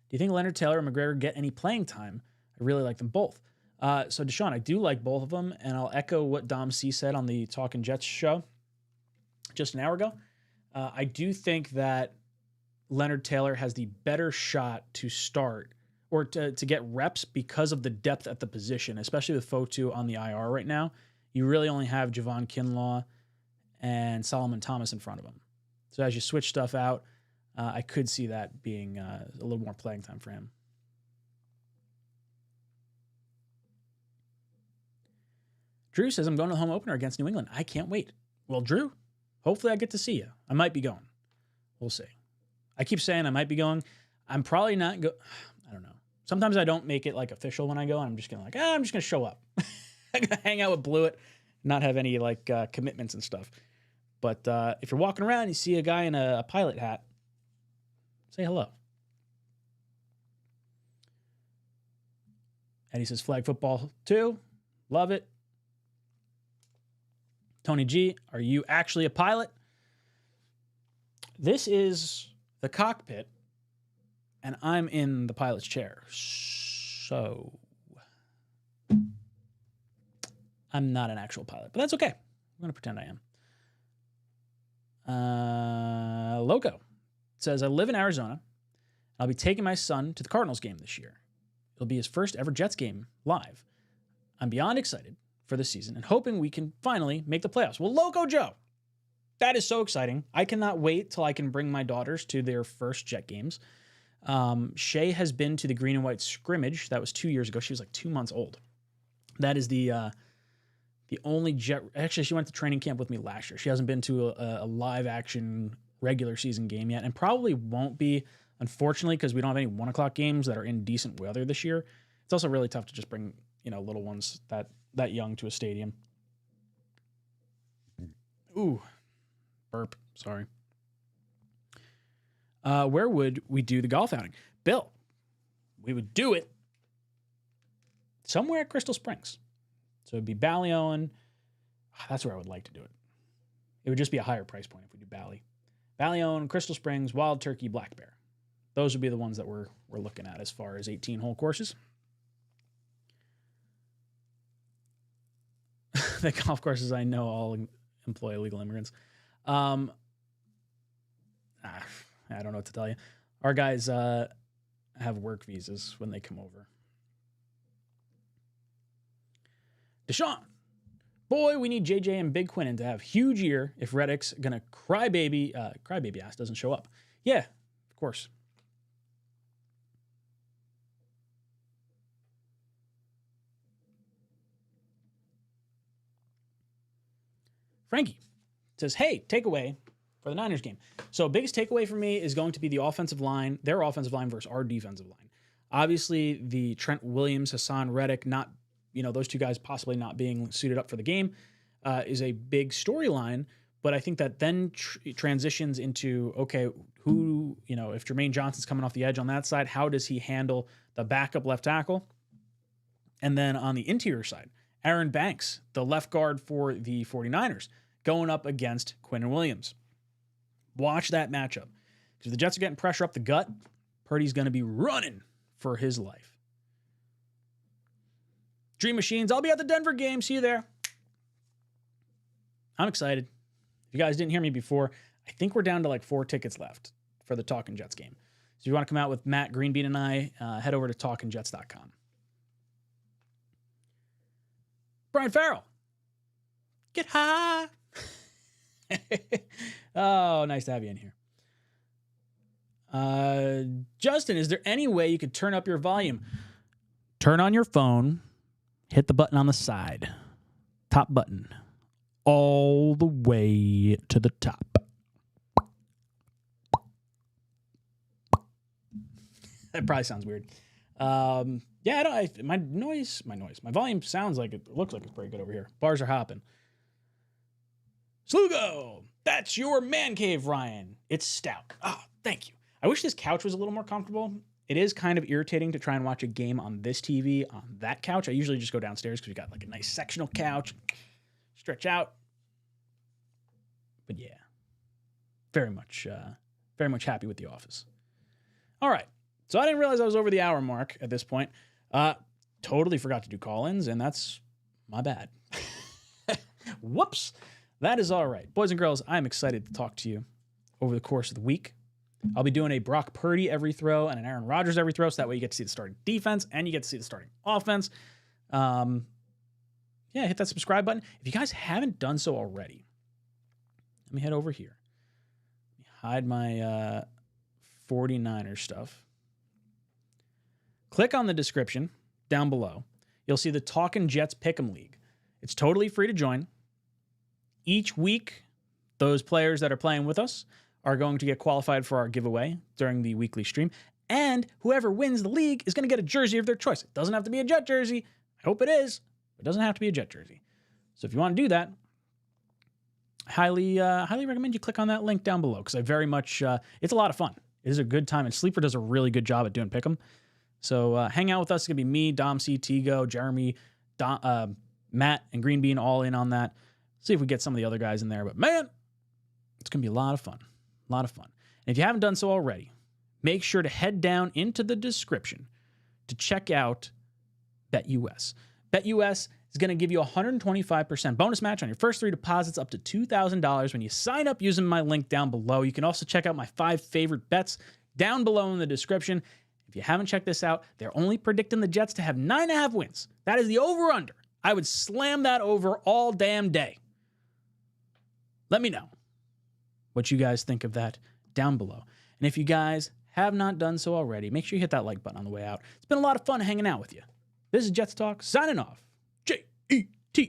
Speaker 1: Do you think Leonard Taylor and McGregor get any playing time? I really like them both. So, Deshaun, I do like both of them, and I'll echo what Dom C said on the Talkin' Jets show just an hour ago. I do think that Leonard Taylor has the better shot to start or to get reps because of the depth at the position, especially with Fotu on the IR right now. You really only have Javon Kinlaw and Solomon Thomas in front of him. So as you switch stuff out, I could see that being a little more playing time for him. Drew says, I'm going to the home opener against New England. I can't wait. Well, Drew, hopefully I get to see you. I might be going. We'll see. I keep saying I might be going. I'm probably not go. I don't know. Sometimes I don't make it like official when I go. And I'm just going to like, I'm just going to show up. I'm going to hang out with Blewett, not have any like commitments and stuff. But if you're walking around and you see a guy in a pilot hat, say hello. And he says flag football too. Love it. Tony G, are you actually a pilot? This is the cockpit, and I'm in the pilot's chair. So I'm not an actual pilot, but that's okay. I'm going to pretend I am. Loco says, I live in Arizona. I'll be taking my son to the Cardinals game this year. It'll be his first ever Jets game live. I'm beyond excited for the season and hoping we can finally make the playoffs. Well, Loco Joe, that is so exciting. I cannot wait till I can bring my daughters to their first Jet games. Shay has been to the green and white scrimmage. That was 2 years ago. She was like 2 months old. That is the only Jet. Actually, she went to training camp with me last year. She hasn't been to a live action regular season game yet, and probably won't be, unfortunately, because we don't have any 1 o'clock games that are in decent weather this year. It's also really tough to just bring little ones that young to a stadium. Ooh, burp. Sorry. Where would we do the golf outing? Bill, we would do it somewhere at Crystal Springs. So it'd be Ballyowen. That's where I would like to do it. It would just be a higher price point if we do Ballyowen, Crystal Springs, Wild Turkey, Black Bear. Those would be the ones that we're looking at as far as 18-hole courses. The golf courses I know all employ illegal immigrants. I don't know what to tell you. Our guys have work visas when they come over. Deshaun. Boy, we need JJ and Big Quinnen to have huge year if Reddick's going to crybaby ass doesn't show up. Yeah, of course. Frankie says, hey, takeaway for the Niners game. So biggest takeaway for me is going to be the offensive line, their offensive line versus our defensive line. Obviously, the Trent Williams, Hassan Reddick, those two guys possibly not being suited up for the game is a big storyline. But I think that then transitions into, okay, who, if Jermaine Johnson's coming off the edge on that side, how does he handle the backup left tackle? And then on the interior side, Aaron Banks, the left guard for the 49ers, going up against Quinnen Williams. Watch that matchup. Because if the Jets are getting pressure up the gut, Purdy's going to be running for his life. Dream Machines, I'll be at the Denver game. See you there. I'm excited. If you guys didn't hear me before, I think we're down to like 4 tickets left for the Talkin' Jets game. So if you want to come out with Matt Greenbean and I, head over to talkinjets.com. Brian Farrell. Get high. Oh, nice to have you in here. Justin, is there any way you could turn up your volume? Turn on your phone, hit the button on the side, top button, all the way to the top. That probably sounds weird. My volume sounds like it looks like it's pretty good over here. Bars are hopping. Slugo, that's your man cave, Ryan. It's stout. Oh, thank you. I wish this couch was a little more comfortable. It is kind of irritating to try and watch a game on this TV on that couch. I usually just go downstairs because we got like a nice sectional couch, stretch out. But yeah, very much happy with the office. All right. So I didn't realize I was over the hour mark at this point. Totally forgot to do call-ins, and that's my bad. Whoops. That is all right. Boys and girls, I'm excited to talk to you over the course of the week. I'll be doing a Brock Purdy every throw and an Aaron Rodgers every throw, so that way you get to see the starting defense and you get to see the starting offense. Hit that subscribe button. If you guys haven't done so already, let me head over here. Hide my 49ers stuff. Click on the description down below. You'll see the Talkin' Jets Pick'em League. It's totally free to join. Each week, those players that are playing with us are going to get qualified for our giveaway during the weekly stream. And whoever wins the league is going to get a jersey of their choice. It doesn't have to be a Jet jersey. I hope it is. It doesn't have to be a Jet jersey. So if you want to do that, highly recommend you click on that link down below because I very much, it's a lot of fun. It is a good time, and Sleeper does a really good job at doing Pick'em. So hang out with us. It's going to be me, Dom C, Tigo, Jeremy, Matt, and Greenbean all in on that. See if we get some of the other guys in there. But man, it's going to be a lot of fun. A lot of fun. And if you haven't done so already, make sure to head down into the description to check out BetUS. BetUS is going to give you a 125% bonus match on your first 3 deposits up to $2,000 when you sign up using my link down below. You can also check out my 5 favorite bets down below in the description. If you haven't checked this out, they're only predicting the Jets to have 9.5 wins. That is the over-under. I would slam that over all damn day. Let me know what you guys think of that down below. And if you guys have not done so already, make sure you hit that like button on the way out. It's been a lot of fun hanging out with you. This is Jets Talk, signing off. J-E-T-S.